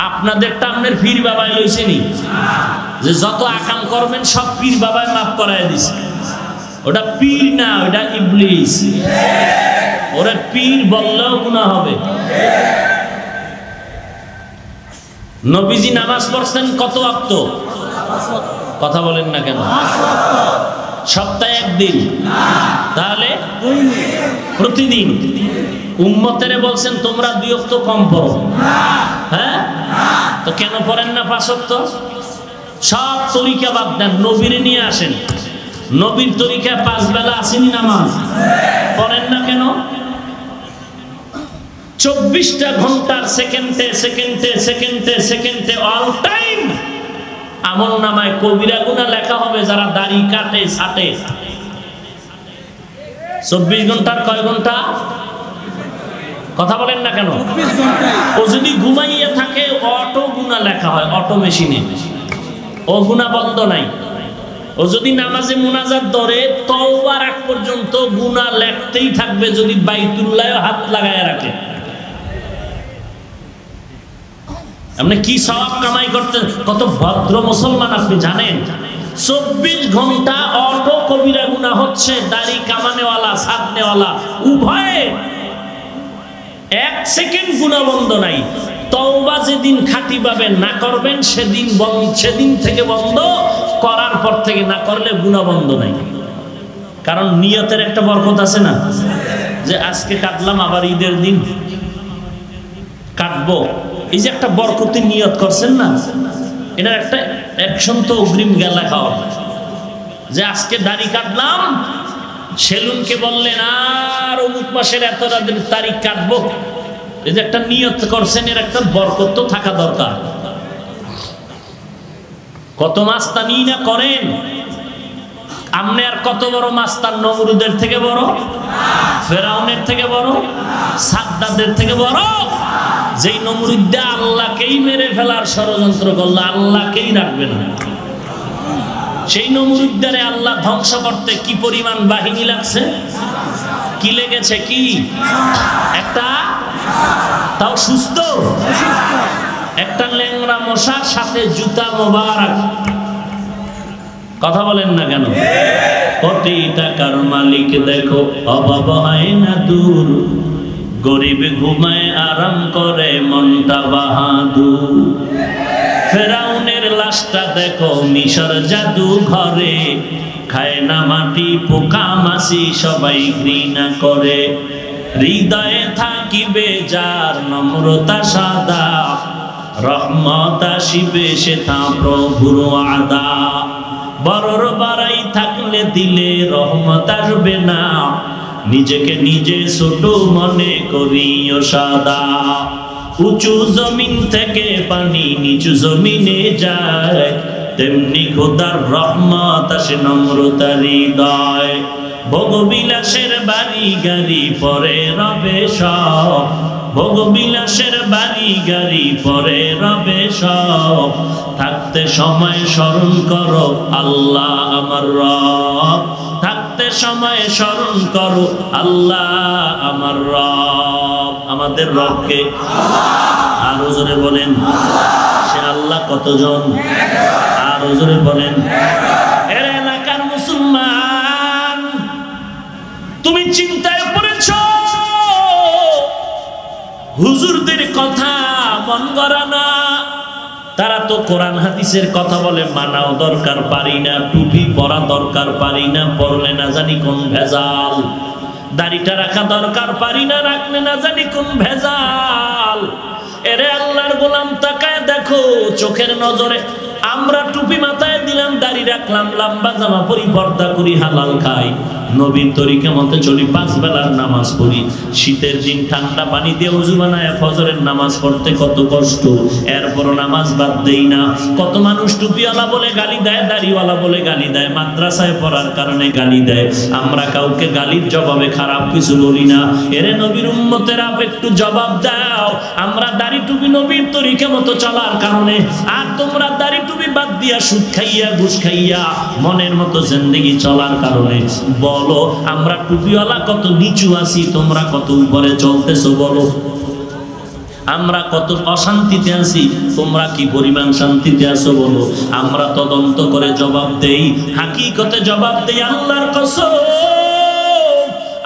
আপনাদেরটা আপনার পীর বাবায় লইছেনি যে যত আকাম করবেন সব পীর বাবায় মাফ করায় দিছে? ওটা পীর না, ওটা ইবলিস। ওরা পীর বললেও গুনাহ হবে। নবীজি নামাজ পড়ছেন কত ওয়াক্ত? কথা বলেন না কেন? সপ্তাহে একদিন? তাহলে প্রতিদিন। উম্মতেরে বলছেন তোমরা 2 ওয়াক্ত কম পড়ো। হ্যাঁ, তো কেন পড়েন না 5 ওয়াক্ত? সব তরিকা বাদ দেন, নবীরে নিয়ে আসেন। নবীর তরিকায় 5 বেলা আসেনি নামাজ, পড়েন না কেন? 24টা ঘন্টার সেকেন্ডে সেকেন্ডে সেকেন্ডে সেকেন্ডে অল টাইম আমল নামায় কবিরা গুনাহ লেখা হবে যারা দাড়ি কাটে ছাটে। 24 ঘন্টার কয় ঘন্টা? কথা বলেন না কেন? ও যদি ঘুমাইয়া থাকে অটো গুনাহ লেখা হয়, অটো মেশিনে। ও গুনাহ বন্ধ নাই। ও যদি নামাজে মুনাজাত ধরে তওবার আগ পর্যন্ত গুনাহ লেখতেই থাকবে যদি বাইতুল্লাহে হাত লাগায় রাখে। আপনি কি সওয়াব কামাই করতে? কত ভদ্র মুসলমান আপনি জানেন? 24 ঘন্টা অটো কবিরা গুনাহ হচ্ছে, দাড়ি কামানেওয়ালা সাধনেওয়ালা উভয়ে। 1 সেকেন্ড গুনাহ বন্ধ নাই। তওবা যেদিন খাঁটিভাবে না করবেন সেদিন থেকে বন্ধ, করার পর থেকে না করলে গুনাহ বন্ধ নাই। কারণ নিয়তের একটা বরকত আছে না, যে আজকে কাটলাম আবার ঈদের দিন কাটবো, এই যে একটা বরকতি নিয়ত করছেন না, এটার একটা অ্যাকশন তো অগ্রিম লেখা হবে যে আজকে দাড়ি কাটলাম, সেলুনকে বললেন আর অমুক মাসের এত তারিখ কাটবো, এই যে একটা নিয়ত করছেন, এর একটা বরকত তো থাকা দরকার। কত মাস্তানি না করেন আপনি, আর কত বড় মাস্তান? নমরুদের থেকে বড়, ফেরাউনের থেকে বড়, সাদ্দাদের থেকে বড়। যেই নমরুদা আল্লাহকেই মেরে ফেলার ষড়যন্ত্র করলো, আল্লাহকেই রাখবে না, সেই নমরুদ্দারে আল্লাহ ধ্বংস করতে কি পরিমাণ বাহিনী লাগছে? কি লেগেছে? কি একটা, তাও সুস্থ একটা ল্যাংড়া মশার সাথে জুতা মোবারক। কথা বলেন না কেন? কোটি টাকার মালিক দেখো অভাব হয় না দূর, গরিব ঘুমায় আরাম করে মনটা বাহাদুর। ফেরাউনের লাশটা দেখো মিশর জাদু ঘরে, খায় না মাটি পোকা মাছি সবাই ঘৃণা করে। হৃদয়ে থাকিবে যার নম্রতা সাদা, রহমত আসিবে সেথা প্রভুর আদা। বড়র বাড়াই থাকলে দিলে রহমত আসবে না, নিজেকে নিজে ছোট মনে করিও সাদা। উঁচু জমিন থেকে পানি নিচু জমিনে যায়, তেমনি খোদার রহমত আসে নম্রতার হৃদয়। ভোগবিলাসের বাড়ি গাড়ি পরে রবে সব, ভোগ বিলাসের বাড়ি গাড়ি পরে রবে সব, থাকতে সময় স্মরণ করো আল্লাহ আমার রব, থাকতে সময় স্মরণ করো আল্লাহ আমার রব। আমাদের রবকে আরো জোরে বলেন, সে আল্লাহ কতজন? আরো জোরে বলেন। এর এলাকার মুসলমান, তুমি চিন্তায় পড়েছ, হুজুরদের কথা মন গড়া না। তারা তো কোরআন হাদিসের কথা বলে, মানাও দরকার পারি না, টুপি পরা দরকার পারি না, পরলে না জানি কোন ভেজাল, দাড়িটা রাখা দরকার পারি না, রাখলে না জানি কোন ভেজাল। এরে আল্লাহর গোলাম, তাকায় দেখো চোখের নজরে আমরা টুপি মাথায় দিলাম, দাড়ি রাখলাম, লম্বা জামা পরি, পর্দা করি, হালাল খাই, নবীর তরিকা মতে চলি, 5 বেলার নামাজ পড়ি। শীতের দিন ঠান্ডা পানি দিয়ে ওযু বানায় ফজরের নামাজ পড়তে কত কষ্ট, এরপরও নামাজ বাদ দেই না। কত মানুষ টুপিওয়ালা বলে গালি দেয়, দাড়িওয়ালা বলে গালি দেয়, মাদ্রাসায় পড়ার কারণে গালি দেয়। আমরা কাউকে গালির জবাবে খারাপ কিছু বলি না। এরে নবীর উম্মতেরা একটু জবাব দাও, আমরা দাড়ি টুপি নবীর তরিকা মতো চলার কারণে, আর তোমরা দাড়ি টুপি বাদ দিয়া সুদ খাইয়া ঘুষ খাইয়া মনের মতো জিন্দেগি চলার কারণে বলো আমরা টুপিওয়ালা কত নিচু আছি, তোমরা কত উপরে চলতেছো বলো। আমরা কত অশান্তিতে আছি, তোমরা কি পরিমাণ শান্তিতে আছো বলো। আমরা তদন্ত করে জবাব দেই, হাকিকতে জবাব দেই। আল্লাহর কসম,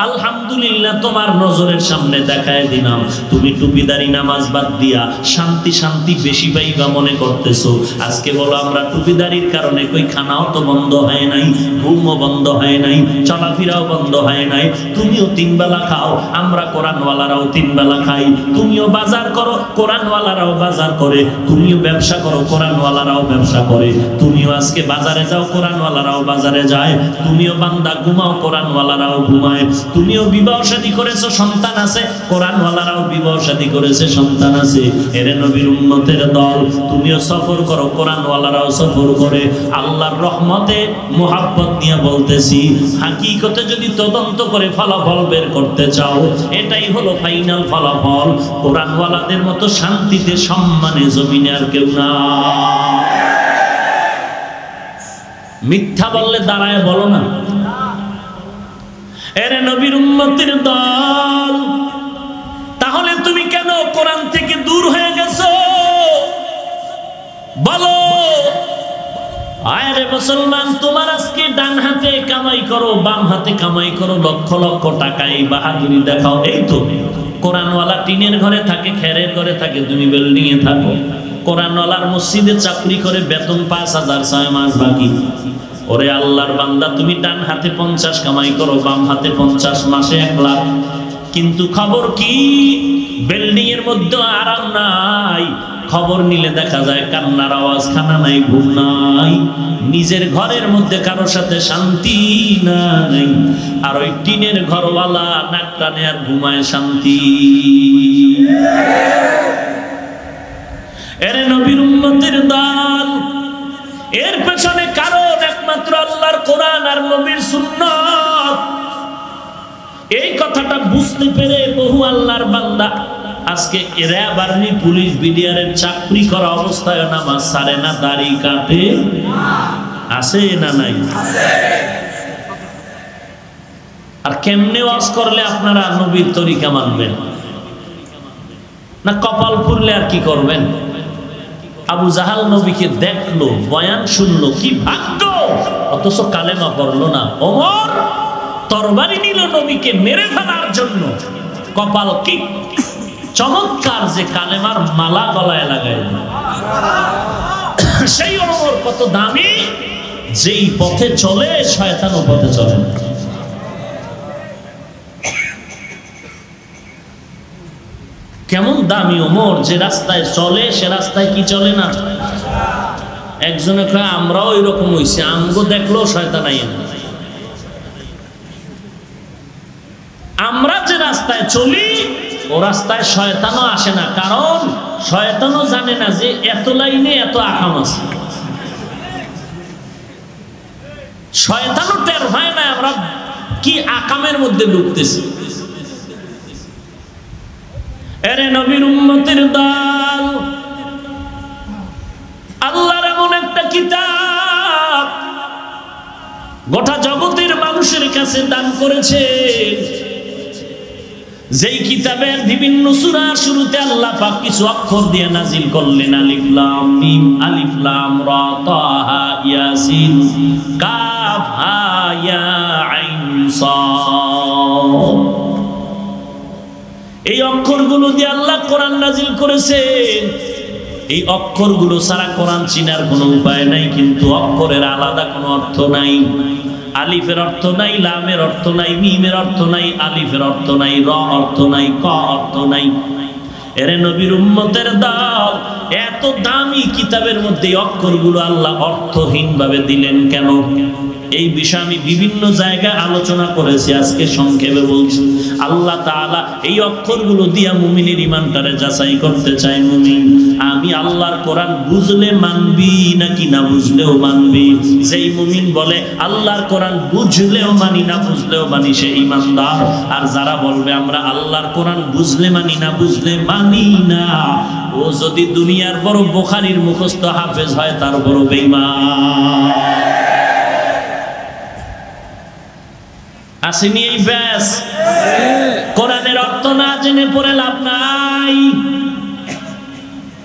আলহামদুলিল্লাহ তোমার নজরের সামনে দেখায় দিলাম, তুমি টুপিদারি নামাজ বাদ দিয়া শান্তি শান্তি বেশি পাইবা মনে করতেছো। আজকে বলো আমরা টুপিদারির কারণে কই খানাও তো বন্ধ হয় নাই, ঘুমও বন্ধ হয় নাই, চলাফেরাও বন্ধ হয় নাই। তুমিও 3 বেলা খাও, আমরা কোরআনওয়ালারাও 3 বেলা খাই। তুমিও বাজার করো, কোরআনওয়ালারাও বাজার করে। তুমিও ব্যবসা করো, কোরআনওয়ালারাও ব্যবসা করে। তুমিও আজকে বাজারে যাও, কোরআনওয়ালারাও বাজারে যায়। তুমিও বান্দা ঘুমাও, কোরআনওয়ালারাও ঘুমায়। তুমিও বিবাহ শাদী করেছো, সন্তান আছে, কোরআনওয়ালারাও বিবাহ শাদী করেছে, সন্তান আছে। এরে নবীর উম্মতের দল, তুমিও সফর করো, কোরআনওয়ালারাও সফর করে। আল্লাহর রহমতে মোহাব্বত নিয়ে বলতেছি, হাকিকতে যদি তদন্ত করে ফলাফল বের করতে চাও, এটাই হলো ফাইনাল ফলাফল। কোরআনওয়ালাদের মতো শান্তিতে সম্মানে জমিনে আর কেউ না। মিথ্যা বললে দাঁড়ায় বলো না। এরে নবীর উম্মতের দল, তাহলে তুমি কেন কোরআন থেকে দূর হয়ে গেছো বলো। আরে মুসলমান, তোমার আজকে ডান হাতে কামাই করো, বাম হাতে কামাই করো, লক্ষ লক্ষ টাকা, এই বাহাদুরি দেখাও। এই তো কোরআনওয়ালা টিনের ঘরে থাকে, খেরের ঘরে থাকে, তুমি বিল্ডিং এ থাকো। কোরআনওয়ালার মসজিদে চাকরি করে, বেতন 5,000, 6 মাস বাকি। ওরে আল্লাহর বান্দা, তুমি ডান হাতে 50 কামাই করো, বাম হাতে 50, মাসে 1 লাখ। কিন্তু খবর কি, বিল্ডিং এর মধ্যে আরাম নাই। খবর নিলে দেখা যায় কান্নার আওয়াজ, খানা নাই, ঘুম নাই, নিজের ঘরের মধ্যে কারো সাথে শান্তি নাই। আর ওই টিনের ঘরওয়ালা নাক টানে আর ঘুমায় শান্তি। এরে নবীর উম্মতের দল, এর পেছনে কারণ একমাত্র আল্লাহর কোরআন আর নবীর সুন্নাত। এই কথাটা বুঝতে পেরে বহু আল্লাহর বান্দা আজকে র্যাব, আর্মি, পুলিশ, বিডিআরের চাকরি করা অবস্থায় নামাজ ছাড়ে না, দাড়ি কাটে। আছে না নাই? আর কেমনে ওয়াজ করলে আপনারা নবীর তরিকা মানবেন না? কপাল পুরলে আর কি করবেন? আবু জাহাল নবীকে দেখলো, বয়ান শুনলো, কি ভাগ্য, অথচ কালেমা পড়লো না। ওমর তরবারি নিল নবীকে মেরে ফেলার জন্য। কপাল কি চমৎকার যে কালেমার মালা গলায় লাগায়। সেই ওমর কত দামি, যেই পথে চলে শয়তানও পথে চলে না। কেমন দামি ওমর, যে রাস্তায় চলে সে রাস্তায় কি চলে না। একজনে কয় আমরাও এরকম হইছি, আমগো দেখলো শয়তান আইয়ে না। আমরা যে রাস্তায় চলি ও রাস্তায় শয়তানও আসে না, কারণ শয়তানও জানে না যে এত লাইনে এত আকাম আছে। শয়তানও টের হয় না আমরা কি আকামের মধ্যে ঢুকতেছি। এরে নবীর উম্মতের দল, আল্লাহর এমন একটা কিতাব গোটা জগতের মানুষের কাছে দান করেছে, যেই কিতাবের বিভিন্ন সূরার শুরুতে আল্লাহ পাক কিছু অক্ষর দিয়ে নাজিল করলেন। আলিফ লাম মিম, আলিফ লাম রা, তাহা, ইয়াসিন, কাফ হা ইয়া আইন সাদ। এই অক্ষরগুলো দিয়ে আল্লাহ কোরআন নাজিল করেছেন। এই অক্ষরগুলো ছাড়া কোরআন চিনার কোনো উপায় নাই, কিন্তু অক্ষরের আলাদা কোনো অর্থ নাই। আলিফের অর্থ নাই, লামের অর্থ নাই, মিমের অর্থ নাই, আলিফের অর্থ নাই, র অর্থ নাই, ক অর্থ নাই। এরে নবীর উম্মতের দল, এত দামি কিতাবের মধ্যে অক্ষরগুলো আল্লাহ অর্থহীন ভাবে দিলেন কেন? এই বিষয়ে আমি বিভিন্ন জায়গায় আলোচনা করেছি, আজকে সংক্ষেপে বলছি। আল্লাহ তাআলা এই অক্ষরগুলো দিয়া মুমিনের ঈমানটারে যাচাই করতে চায়। মুমিন, আমি আল্লাহর কোরআন বুঝলে মানবি নাকি না বুঝলেও মানবি? যেই মুমিন বলে আল্লাহর কোরআন বুঝলেও মানি না বুঝলেও মানি, সে ঈমানদার। আর যারা বলবে আমরা আল্লাহর কোরআন বুঝলে মানি না বুঝলে মানি না, ও যদি দুনিয়ার বড় বুখারীর মুখস্থ হাফেজ হয় তার বড় বেঈমান। আসেনি এই ব্যাস? কোরআনের অর্থ না জেনে পড়ে লাভ নাই।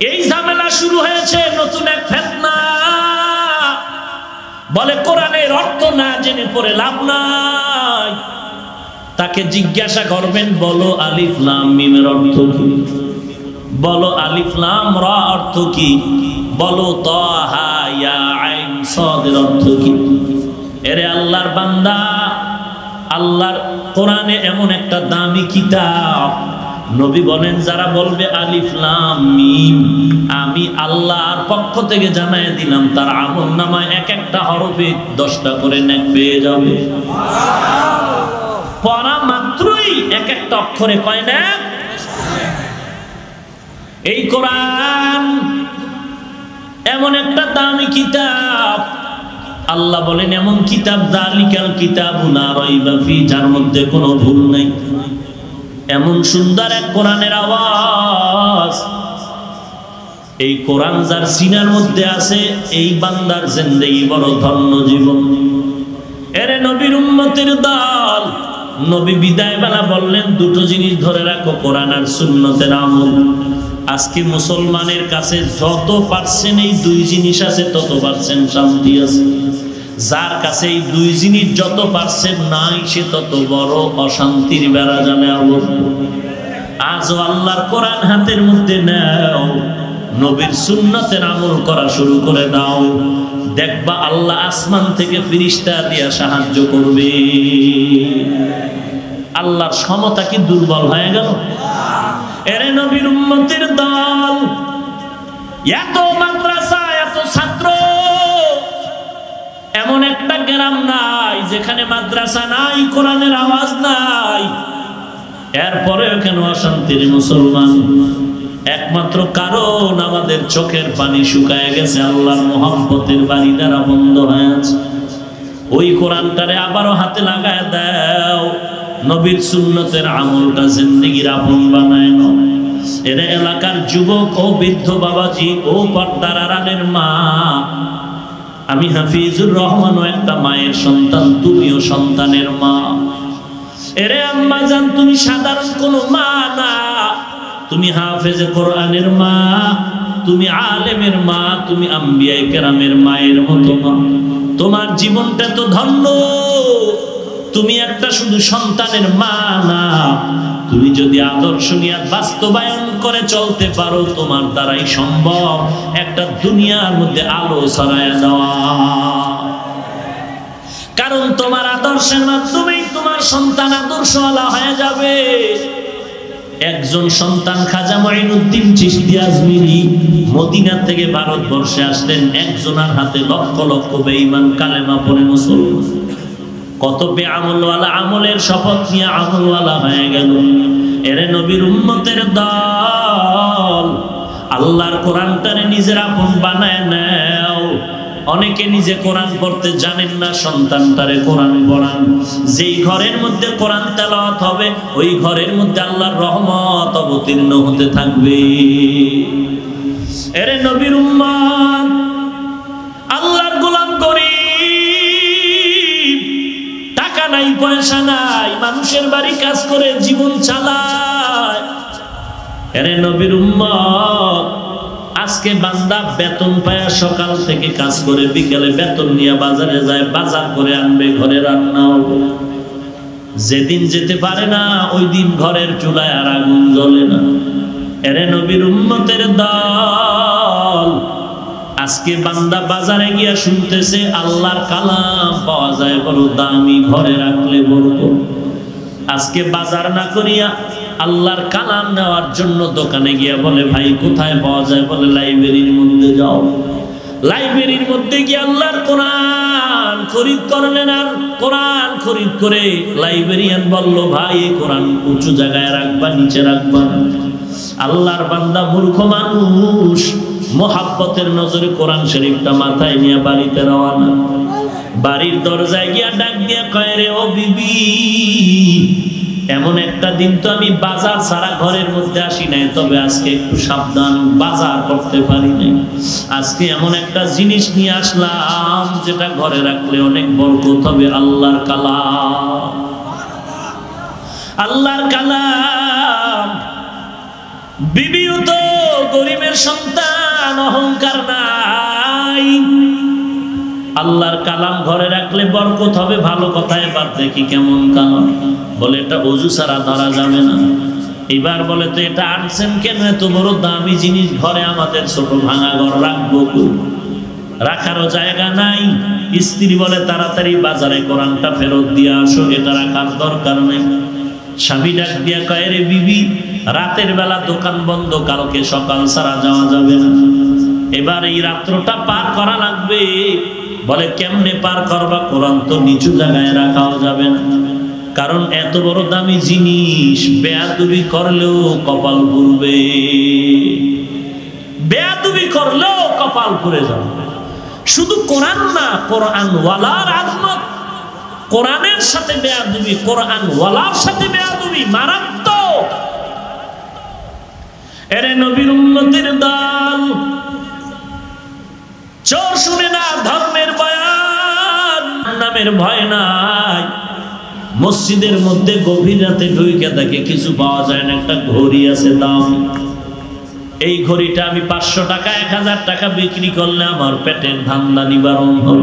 এই ঝামেলা শুরু হয়েছে, নতুন এক ফিতনা। বলে কোরআনের অর্থ না জেনে পড়ে লাভ নাই। তাকে জিজ্ঞাসা করবেন, বলো আলিফ লাম মিমের অর্থ কি? বলো আলিফ লাম রা অর্থ কি? বলো তাহা ইয়া আইন সাদের অর্থ কি? এরে আল্লাহর বান্দা, আল্লাহর কোরআনে এমন একটা দামি কিতাব, নবী বলেন যারা বলবে আলিফ লাম মিম, আমি আল্লাহর পক্ষ থেকে জানায় দিলাম তার আমলনামায় এক একটা হরফে 10টা করে নেক পেয়ে যাবে। পড়া মাত্রই এক একটা অক্ষরে কয় নেক। এই কোরআন এমন একটা দামি কিতাব, আল্লাহ বলেন এমন কিতাব, যালিকাল কিতাবু লা রাইবা ফি, যার মধ্যে কোনো ভুল নাই। এমন সুন্দর এক কোরআনের আওয়াজ, এই কোরআন যার সিনার মধ্যে আছে, এই বান্দার জিন্দেগি বড় ধন্য জীবন। এরে নবীর উম্মতের দল, নবী বিদায় বেলা বললেন দুটো জিনিস ধরে রাখো, কোরআন আর সুন্নতের আমল। আজকে মুসলমানের কাছে যত পারছেন এই দুই জিনিস আছে, তত পারছেন শান্তি আছে। যার কাছে এই দুই জিনিস যত পারছেন নাই, সে তত বড় অশান্তির বেড়া জানে আবদ্ধ। আজও আল্লাহর কোরআন হাতের মধ্যে নাও, নবীর সুন্নতের আমল করা শুরু করে দাও, দেখবা আল্লাহ আসমান থেকে ফেরেশতা দিয়া সাহায্য করবে। আল্লাহর ক্ষমতা কি দুর্বল হয়ে গেল? এরে নবীর উম্মতের দল, এত মাদ্রাসা, এত ছাত্র, এমন একটা গ্রাম নাই যেখানে মাদ্রাসা নাই, কোরআনের আওয়াজ নাই। এরপরেও কেন অশান্তির মুসলমান? একমাত্র কারণ আমাদের চোখের পানি শুকায় গেছে, আল্লাহর মহব্বতের বাড়ি দ্বারা বন্ধ হয়ে আছে। ওই কোরআনটারে আবারও হাতে লাগায় দাও, নবীর সুন্নতের আমলটা জিন্দেগির আপন বানায় নাও। এর এলাকার যুবক ও বৃদ্ধ বাবাজি ও পর্দার আড়ালের মা, আমি হাফিজুর রহমানও একটা মায়ের সন্তান, তুমিও সন্তানের মা। এরে আম্মা জান, তুমি সাধারণ কোনো মা না, তুমি হাফেজে কোরআনের মা, তুমি আলেমের মা, তুমি আম্বিয়ায়ে কেরামের মায়ের মতো মা। তোমার জীবনটা তো ধন্য। তুমি একটা শুধু সন্তানের মা না, তুমি যদি আদর্শ নিয়ে বাস্তবায়ন করে চলতে পারো, তোমার দ্বারাই সম্ভব একটা দুনিয়ার মধ্যে আলো ছড়ায় দেওয়া। কারণ তোমার আদর্শের মাধ্যমেই তোমার সন্তান আদর্শওয়ালা হয়ে যাবে। একজন সন্তান খাজা মঈনুদ্দিন চিশতি আজমিরি মদিনা থেকে ভারতবর্ষে আসলেন, একজনের হাতে লক্ষ লক্ষ বেঈমান কালেমা পড়ে মুসলমান। কত বেআমলওয়ালা আমলের শপথ নিয়ে আমলওয়ালা হয়ে গেল। এরে নবীর উম্মতের দল, আল্লাহর কোরআনটারে নিজের আপন বানায় নাও। অনেকে নিজে কোরআন পড়তে জানেন না, সন্তানটারে কোরআন পড়ান। যেই ঘরের মধ্যে কোরআন তেলাওয়াত হবে ওই ঘরের মধ্যে আল্লাহর রহমত অবতীর্ণ হতে থাকবে। এরে নবীর উম্মত, আল্লাহর গোলাম গরীব, টাকা নাই পয়সা নাই, মানুষের বাড়ি কাজ করে জীবন চালায়। এরে নবীর উম্মত, আজকে বান্দা বেতন পায়, সকাল থেকে কাজ করে বিকেলে বেতন নিয়ে বাজারে যায়, বাজার করে আনবে, ঘরে রান্না হবে। যেদিন যেতে পারে না ওই দিন ঘরের চুলায় আর আগুন জ্বলে না। এরে নবীর উম্মতের দল, আজকে বান্দা বাজারে গিয়া শুনতেছে আল্লাহর কালাম পাওয়া যায় বড় দামি, ঘরে রাখলে বরকত। আজকে বাজার না করিয়া আল্লাহর কালাম নেওয়ার জন্য দোকানে গিয়া বলে ভাই কোথায় পাওয়া যায়, বলে লাইব্রেরির মধ্যে যাও। লাইব্রেরির মধ্যে গিয়ে আল্লাহর কোরআন খরিদ করলেন, আর কোরআন খরিদ করে লাইব্রেরিয়ান বলল ভাই এই কোরআন উঁচু জায়গায় রাখবা, নিচে রাখবা। আল্লাহর বান্দা মূর্খ মানুষ মোহাব্বতের নজরে কোরআন শরীফটা মাথায় নিয়ে বাড়িতে রওনা। বাড়ির দরজায় গিয়া ডাক দিয়া কয় রে ও বিবি, এমন একটা দিন তো আমি বাজার ছাড়া ঘরের মধ্যে আসি নাই, তবে আজকে একটু সাবধান, বাজার করতে পারি নাই। আজকে এমন একটা জিনিস নিয়ে আসলাম যেটা ঘরে রাখলে অনেক বরকত হবে, আল্লাহর কালাম। আল্লাহর কালাম। বিবিও তো গরিবের সন্তান, অহংকার নাই। আল্লাহর কালাম ঘরে রাখলে বরকত হবে, ভালো কথা। এবার দেখি কেমন কালাম, বলে এটা ওযু ছাড়া ধরা যাবে না। এবার বলে তো এটা আনছেন কেন, এত বড় দামি জিনিস ঘরে, আমাদের ছোট ভাঙা ঘর রাখবো, রাখারও জায়গা নাই। স্ত্রী বলে তাড়াতাড়ি বাজারে কোরআনটা ফেরত দিয়ে আসো, এটা রাখার দরকার নেই। স্বামী ডাক দিয়া কয় রে বিবি, রাতের বেলা দোকান বন্ধ, কালকে সকাল ছাড়া যাওয়া যাবে না, এবার এই রাত্রটা পার করা লাগবে। বলে কেমনে পার করবা, কোরআন তো নিচু জায়গায় রাখাও যাবে না, কারণ এত বড় দামি জিনিস বেয়াদবি করলেও কপাল পুড়বে, বেয়াদবি করলেও কপাল পুড়ে যাবে। শুধু কোরআন না, কোরআন ওয়ালার আজমত, কোরআনের সাথে বেয়াদবি, কোরআন ওয়ালার সাথে বেয়াদবি মারাত্মক। এরে নবীর উম্মতের দল, চোর শুনে না ধর্মের বয়ান, নামের ভয় নাই। মসজিদের মধ্যে গভীর রাতে ঢুকে দেখে কিছু পাওয়া যায় না, একটা ঘড়ি আছে দাম। এই ঘড়িটা আমি 500 টাকা 1000 টাকা বিক্রি করলে আমার পেটের ধান্দা নিবারণ হল।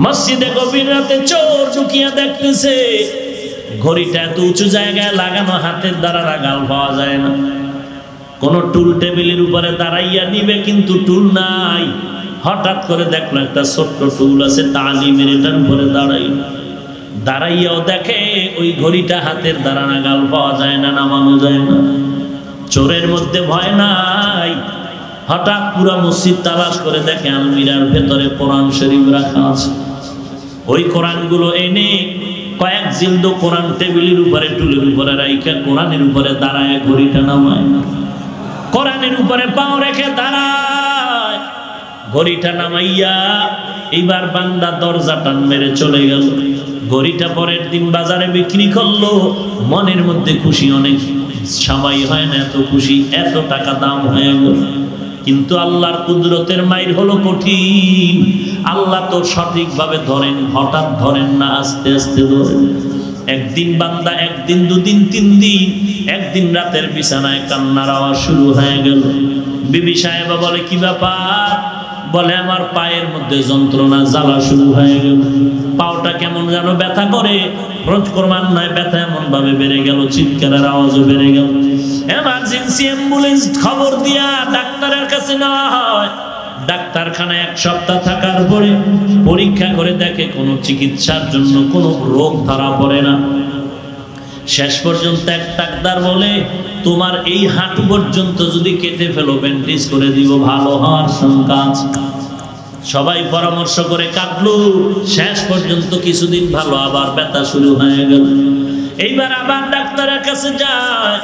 মসজিদে গভীর রাতে চোর ঢুকিয়া দেখতেছে ঘড়িটা এত উঁচু জায়গায় লাগানো, হাতের দ্বারা রাগাল পাওয়া যায় না। কোন টুল টেবিলের উপরে দাঁড়াইয়া নিবে, কিন্তু টুল নাই। হঠাৎ করে দেখলো একটা ছোট্ট টুল আছে, তালিমের এটার উপরে দাঁড়াইয়াও দেখে ওই ঘড়িটা হাতের দ্বারা নাগাল পাওয়া যায় না, নামানো যায় না। চোরের মধ্যে ভয় নাই। হঠাৎ পুরো মসজিদ তালাশ করে দেখে আলমিরার ভেতরে কোরআন শরীফ রাখা আছে। ওই কোরআনগুলো এনে কয়েক জিলদো কোরআন টেবিলের উপরে, টুলের উপরে রাইখা কোরআনের উপরে দাঁড়ায় ঘড়িটা নামায়, কোরআনের উপরে পাও রেখে দাঁড়ায়। ঘড়িটা নামাইয়া এইবার বান্দা দরজা টান মেরে চলে গেল। ঘড়িটা পরের দিন বাজারে বিক্রি করলো, মনের মধ্যে খুশি, অনেক সময় হয় না এত খুশি, এত টাকা দাম হয়ে গেল। কিন্তু আল্লাহর কুদরতের মাইর হলো কঠিন। আল্লাহ তো সঠিকভাবে ধরেন, হঠাৎ ধরেন না, আস্তে আস্তে ধরেন। একদিন বান্দা, একদিন, দুদিন, 3 দিন, একদিন রাতের বিছানায় কান্নার আওয়াজ শুরু হয়ে গেল। বিবি সাহেবা বলে কি ব্যাপার? বলে আমার পায়ের মধ্যে যন্ত্রণা, জ্বালা শুরু হয়ে গেল, পাওটা কেমন যেন ব্যথা করে। রোজ ক্রমান্বয়ে ব্যথা এমন ভাবে বেড়ে গেল, চিৎকারের আওয়াজও বেড়ে গেল। এমার্জেন্সি অ্যাম্বুলেন্স খবর দিয়া ডাক্তারের কাছে নেওয়া হয়। ডাক্তারখানায় 1 সপ্তাহ থাকার পরে পরীক্ষা করে দেখে কোনো চিকিৎসার জন্য কোনো রোগ ধরা পড়ে না। শেষ পর্যন্ত এক ডাক্তার বলে তোমার এই হাঁটু পর্যন্ত যদি কেটে ফেলো, ব্যান্ডেজ করে দিব, ভালো হওয়ার শঙ্কা আছে। সবাই পরামর্শ করে কাটলো। শেষ পর্যন্ত কিছুদিন ভালো, আবার ব্যথা শুরু হয়ে গেল। এইবার আবার ডাক্তারের কাছে যায়।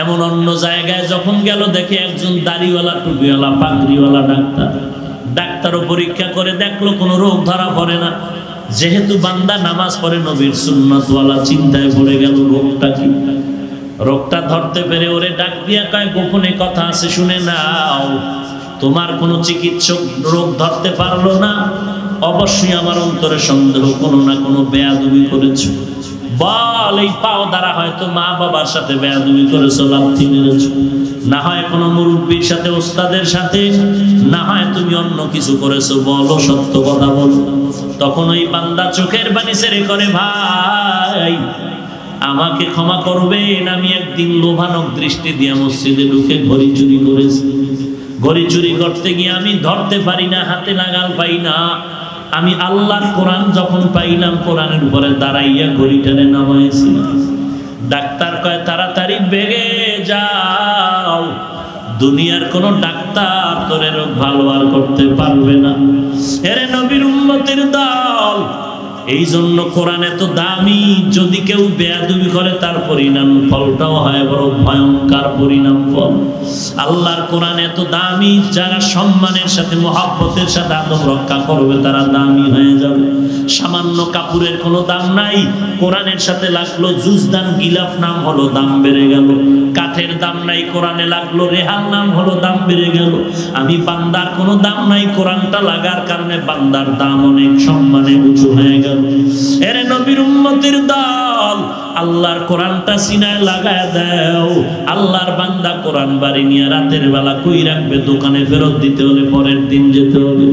এমন অন্য জায়গায় যখন গেল দেখে একজন দাড়িওয়ালা, টুপিওয়ালা, পাগড়িওয়ালা ডাক্তার। ডাক্তারও পরীক্ষা করে দেখলো কোনো রোগ ধরা পড়ে না। যেহেতু বান্দা নামাজ পড়ে নবীর সুন্নাতওয়ালা, চিন্তায় পড়ে গেল রোগটা কি। রোগটা ধরতে পেরে ওরে ডাক দিয়া কয়, গোপনে কথা আছে শুনে নাও। তোমার কোনো চিকিৎসক রোগ ধরতে পারলো না, অবশ্যই আমার অন্তরে সন্দেহ, কোনো না কোনো বেয়াদবি করেছো। বল, এই পাও দ্বারা হয়তো মা বাবার সাথে বেয়াদবি করেছো, লাথি মেরেছো, না হয় কোনো মুরব্বীর সাথে, ওস্তাদের সাথে, না হয় তুমি অন্য কিছু করেছো, বলো, সত্য কথা বলো। তখন ওই বান্দা চোখের পানি ছেড়ে করে, ভাই আমাকে ক্ষমা করবেন, আমি একদিন লোভানক দৃষ্টি দিয়ে মসজিদে ঢুকে ঘড়ি চুরি করেছি। ঘড়ি চুরি করতে গিয়ে আমি ধরতে পারি না, হাতে নাগাল পাই না। আমি আল্লাহর কোরআন যখন পাইলাম, কোরআনের উপরে দাঁড়াইয়া ঘড়িটারে নামাইছি। ডাক্তার কয়, তাড়াতাড়ি বেগে যাও, দুনিয়ার কোন ডাক্তার তোর রোগ ভালো আর করতে পারবে না। এরে নবীর উম্মতের দল, এই জন্য কোরআন এত দামি। যদি কেউ বেয়াদবি করে তার পরিণাম ফলটাও হয় বড় ভয়ঙ্কর পরিণাম ফল। আল্লাহর কোরআন এত দামি, যারা সম্মানের সাথে মহব্বতের সাথে আদব রক্ষা করবে তারা দামি হয়ে যাবে। সামান্য কাপড়ের কোনো দাম নাই, কোরআনের সাথে লাগলো জুজদান গিলাফ, নাম হলো দাম বেড়ে গেল। কাঠের দাম নাই, কোরআনে লাগলো রেহাল, নাম হলো দাম বেড়ে গেল। আমি বান্দার কোনো দাম নাই, কোরআনটা লাগার কারণে বান্দার দাম অনেক সম্মানে উঁচু হয়ে গেল। এরে নবীর উম্মতের দল, আল্লাহর কোরআনটা সিনায় লাগায় দাও। আল্লাহর বান্দা কোরআন বাড়ি নিয়ে রাতের বেলা কই রাখবে? দোকানে ফেরত দিতে হলে পরের দিন যেতে হবে।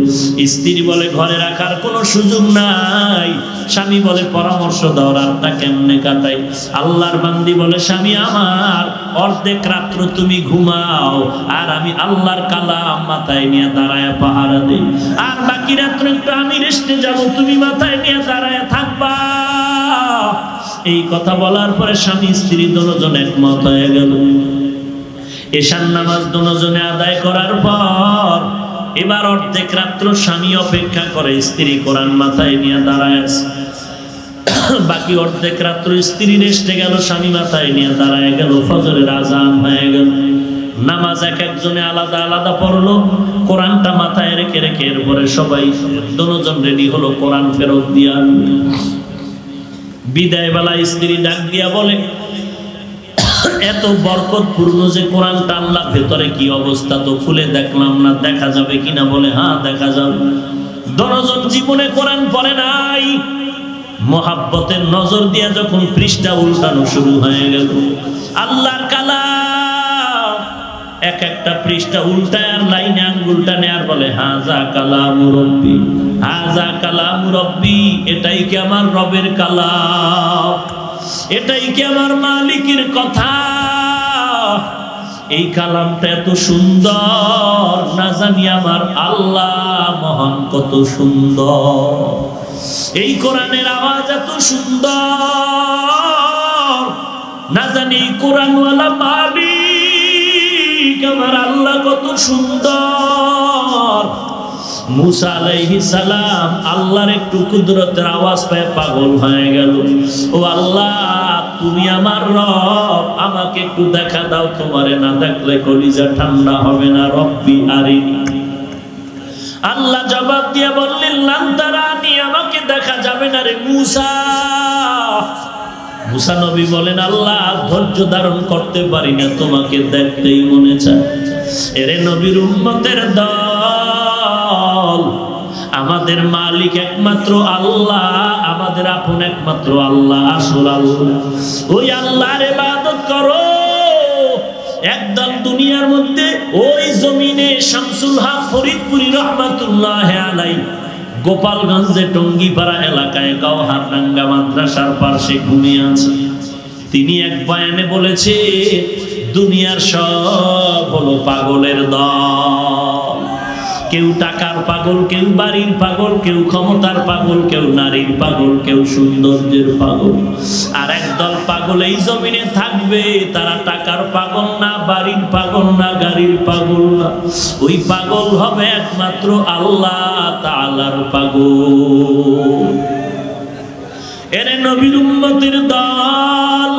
স্ত্রী বলে ঘরে রাখার কোনো সুযোগ নাই। স্বামী বলে পরামর্শ দাও রাতটা কেমনে কাটাই। আল্লাহর বান্দি বলে, স্বামী আমার, অর্ধেক রাত্র তুমি ঘুমাও আর আমি আল্লাহর কালাম মাথায় নিয়ে দাঁড়ায় পাহারা দিই, আর বাকি রাত্র একটু আমি রেস্টে যাবো, তুমি মাথায় নিয়ে দাঁড়ায় থাকবা। এই কথা বলার পরে স্বামী স্ত্রী দুজন একমত হয়ে গেল। এশার নামাজ দুজনে আদায় করার পর এবার অর্ধেক রাত্র স্বামী অপেক্ষা করে, স্ত্রী কোরআন মাথায় নিয়ে দাঁড়ায় আছে। বাকি অর্ধেক রাত্র স্ত্রী রেস্টে গেল, স্বামী মাথায় নিয়ে দাঁড়ায় গেল। ফজরের আজান হয়ে গেল। নামাজ এক একজনে আলাদা আলাদা পড়লো, কোরআনটা মাথায় রেখে রেখে এরপরে সবাই দুজন রেডি হলো কোরআন ফেরত দিয়া। বিদায় বেলা স্ত্রী ডাক দিয়া বলে, এত বরকতপূর্ণ যে কোরআনটা আনলা, ভেতরে কি অবস্থা তো খুলে দেখলাম না, দেখা যাবে কিনা? বলে হ্যাঁ দেখা যাবে। দুজন জীবনে কোরআন পড়ে নাই, মোহাব্বতের নজর দিয়া যখন পৃষ্ঠা উল্টানো শুরু হয়ে গেল, আল্লাহর কালাম এক একটা পৃষ্ঠা উল্টায় আর লাইনে আঙ্গুলটা নেয়ার বলে, হাজা কালাম রব্বি, হাজা কালাম রব্বি, এটাই কি আমার রবের কালাম? এটাই কি আমার মালিকের কথা? এই কালামটা এত সুন্দর, না জানি আমার আল্লাহ মহান কত সুন্দর। এই কোরআনের আওয়াজ এত সুন্দর, না জানি কোরআনওয়ালা মালিক আমার আল্লাহ কত সুন্দর। মুসা আলাইহিস সালাম আল্লাহর একটু কুদরতের আওয়াজ পেয়ে পাগল হয়ে গেল। ও আল্লাহ, তুমি আমার রব, আমাকে একটু দেখা দাও, তোমারে না দেখলে কলিজা ঠান্ডা হবে না। রব্বি আরিনি। আল্লাহ জবাব দিয়ে বললেন, লান তারানি, আমাকে দেখা যাবে না রে মুসা। মুসা নবী বলেন, আল্লাহ ধৈর্য ধারণ করতে পারি না, তোমাকে দেখতেই মনে চায়। এরে নবীর উম্মতের দল, আমাদের মালিক একমাত্র আল্লাহ, আমাদের আপন একমাত্র আল্লাহ, আসল আল্লাহ। ওই আল্লাহর ইবাদত করো। একদল দুনিয়ার মধ্যে ওই জমিনে শামসুল হক ফরিদপুরি রহমাতুল্লাহ আলাইহি গোপালগঞ্জে টঙ্গিপাড়া এলাকায় গাওহারডাঙ্গা মাদ্রাসার পাশে ঘুমিয়ে আছে। তিনি এক বয়ানে বলেছে, দুনিয়ার সব হলো পাগলের দল। কেউ টাকার পাগল, কেউ বাড়ির পাগল, কেউ ক্ষমতার পাগল, কেউ নারীর পাগল, কেউ সৌন্দর্যের পাগল। আর একদল পাগল এই জমিনে থাকবে, তারা টাকার পাগল না, বাড়ির পাগল না, গাড়ির পাগল না। ওই পাগল হবে একমাত্র আল্লাহ তাআলার পাগল। এরে নবীর উম্মতের দল,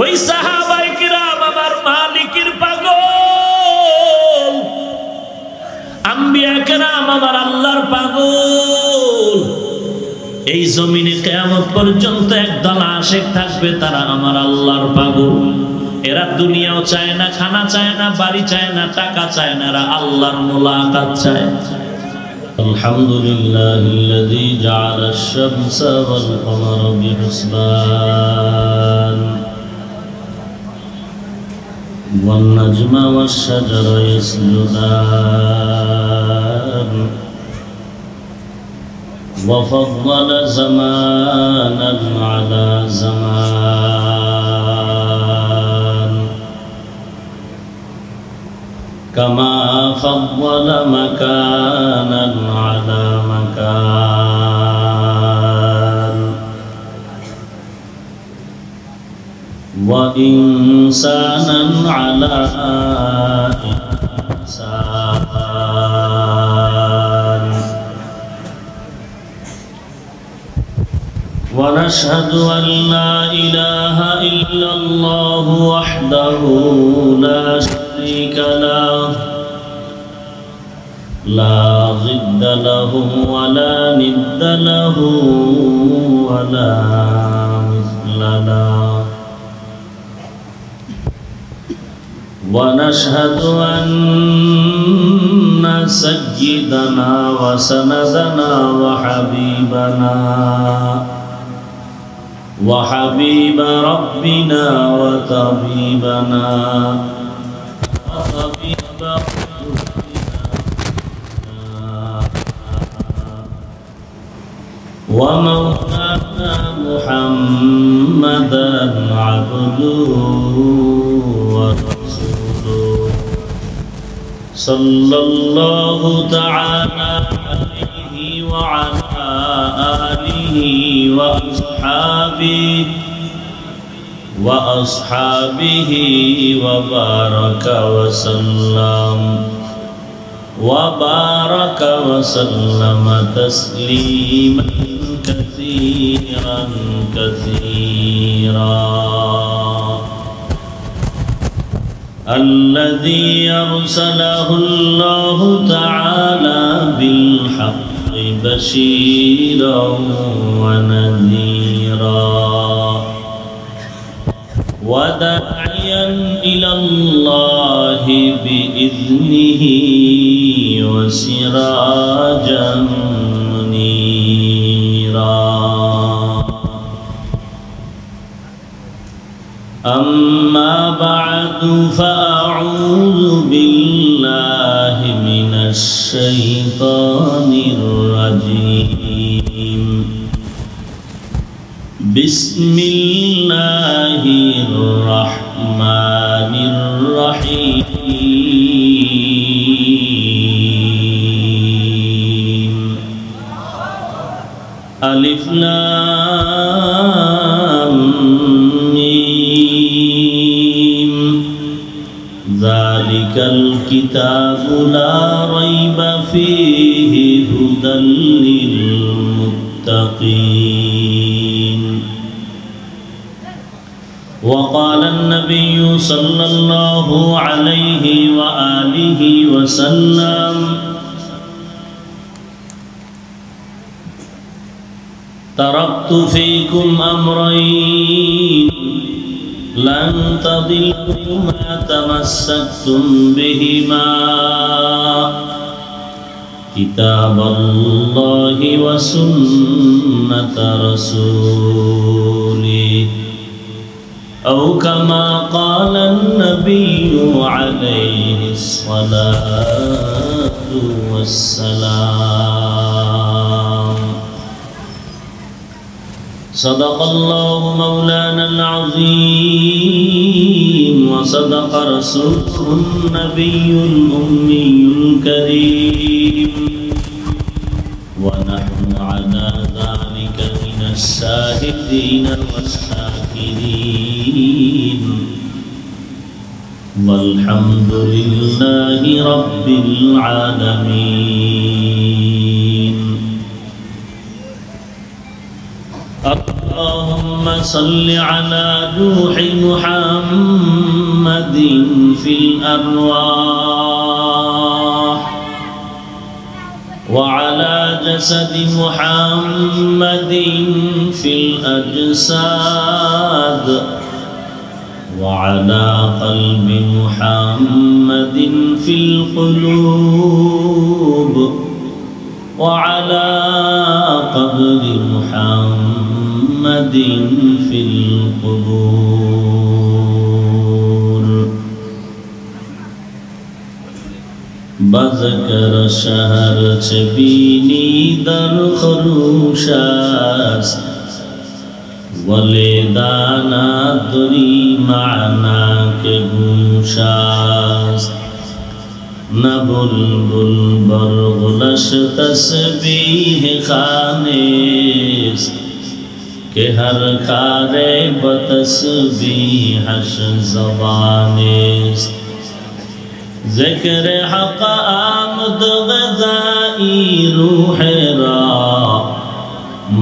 ওই সাহাবায়ে কিরাম আমার মালিকের পাগল। আম্বিয়া কেরাম আমার আল্লাহর পাগল। এই জমিনে কিয়ামত পর্যন্ত একদল আশিক থাকবে, তারা আমার আল্লাহর পাগল। এরা দুনিয়াও চায় না, খানা চায় না, বাড়ি চায় না, টাকা চায় না, এরা আল্লাহর মুলাকাত চায়। আলহামদুলিল্লাহিল্লাযী জাআলা আশ-শামসা ওয়াল কমারা বিহুসবান ওয়ান নাজমা ওয়াশ-শাজারা ইয়াসজুদান ওয়া ফাদ্দালা জামানান আলা জামান কামা ফাদ্দালা মাকানান আলা মাকান ওয়া ইনসানান আলা ইনসান ওয়া নাশহাদু আন লা ইলাহা ইল্লাল্লাহু ওয়াহদাহু লা শারীকা লাহু লা জিদ্দা লাহু ওয়া লা নিদ্দা লাহু ওয়া লা মিছলা লাহু ونشهد أن سيدنا وسندنا وحبيب ربنا وطبيبنا ومولانا محمدا عبده ورسوله صلى الله تعالى عليه وعلى آله وأصحابه وبارك وسلم تسليما كثيرا الذي أرسله الله تعالى بالحق بشيرا ونذيرا وداعيا إلى الله بإذنه وسراجا منيرا أما بعد فأعوذ بالله من الشيطان الرجيم بسم الله الرحمن الرحيم ألف لام ميم ذلك الكتاب لا ريب فيه هدى للمتقين وقال النبي صلى الله عليه وآله وسلم تركت فيكم أمرين لن تضلوا ما تمسكتم بهما كتاب الله وسنة رسوله أو كما قال النبي عليه الصلاة والسلام صدق الله مولانا العظيم وصدق رسوله النبي الأمي الكريم ونحن على ذلك من الشاهدين والشاكرين والحمد لله رب العالمين اللهم صل على روح محمد في الأرواح وعلى جسد محمد في الأجساد وعلى قلب محمد في القلوب وعلى قبر محمد في القبور بذكر شهر چبینی در خروشاست ولیدانا دری معنا کے گوشاست نہ بلبل برغلش تسبیح خانیست کہ ہر کارے بتسبیحش زبانیست ذکر حق آمد غذائی روح را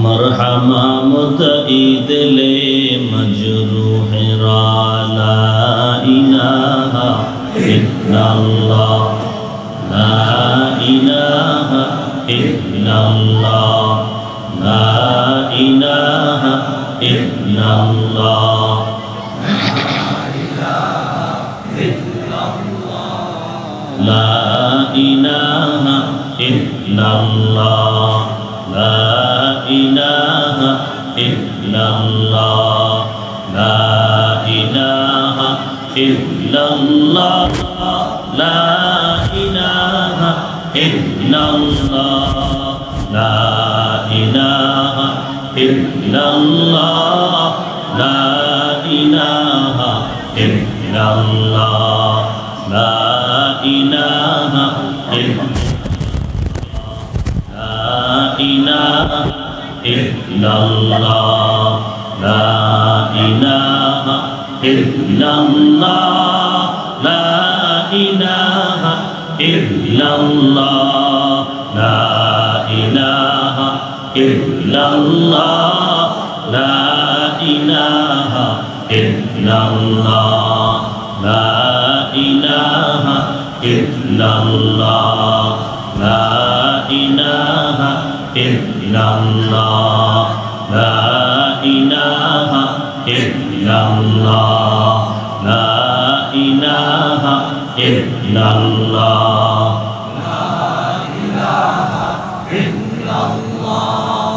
مرحم آمد عید لے مجروح را لا الہ الا اللہ لا الہ الا اللہ لا الہ الا اللہ لا إله إلا الله لا إله إلا الله لا إله إلا الله لا إله إلا الله لا إله إلا الله لا إله إلا الله لا إله إلا الله لا إله إلا الله لا إله إلا الله لا إله إلا الله لا إله إلا الله لا إله إلا الله لا إله إلا الله لا إله إلا الله لا إله إلا الله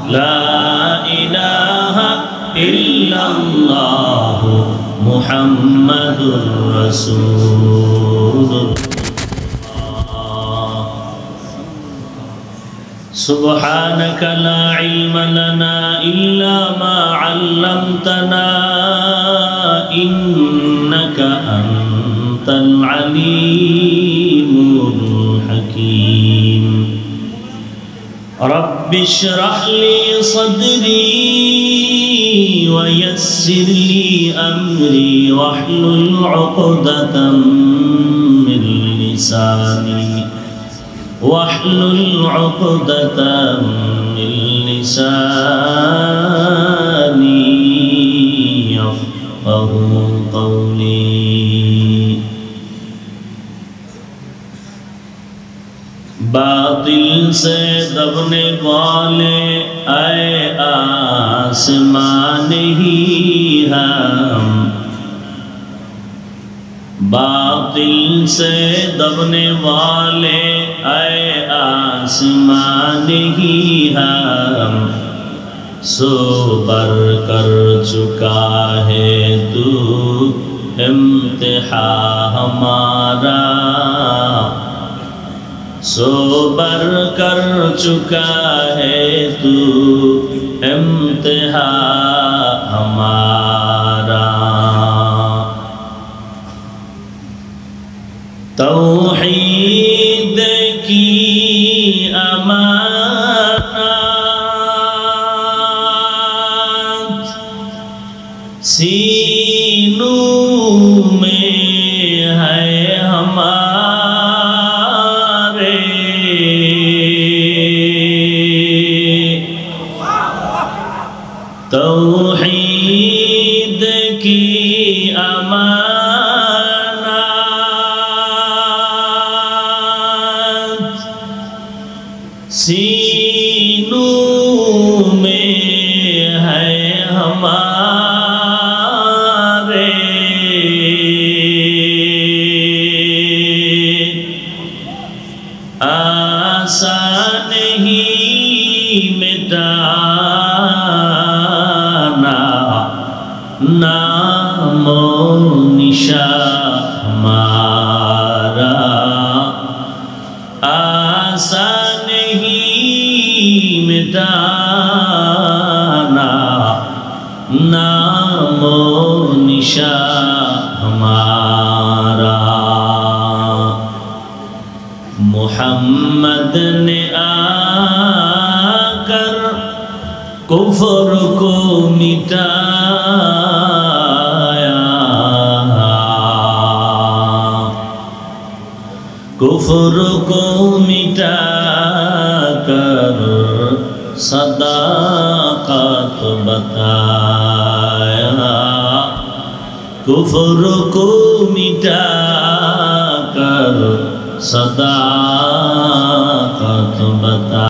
لا إله إلا الله محمد رسول الله سبحانك لا علم لنا إلا ما علمتنا إنك أنت العليم الحكيم رب اشرح لي صدري ويسر لي أمري واحلل عقدة من لساني واحلل عقدة من لساني يفقه قولي باطل سے دبنے والے اے آسمان ہی ہم باطل سے دبنے والے اے آسمان ہی ہم سو بر کر چکا ہے تو امتحان ہمارا سو بر کر چکا ہے تو امتحان ہمارا توحید کی امانت سینوں میں ہے ہمارے توحید کی امانت सीनों में है हमारे, आसान नहीं मिटाना नामो निशा हमारा, आसान नहीं मिटाना नामो निशा हमारा। मुहम्मद ने आकर कुफ्र को मिटाया, कुफ्र को मिटाकर सदाकत बताया, कुफ्र को मिटाकर सदाकत बताया।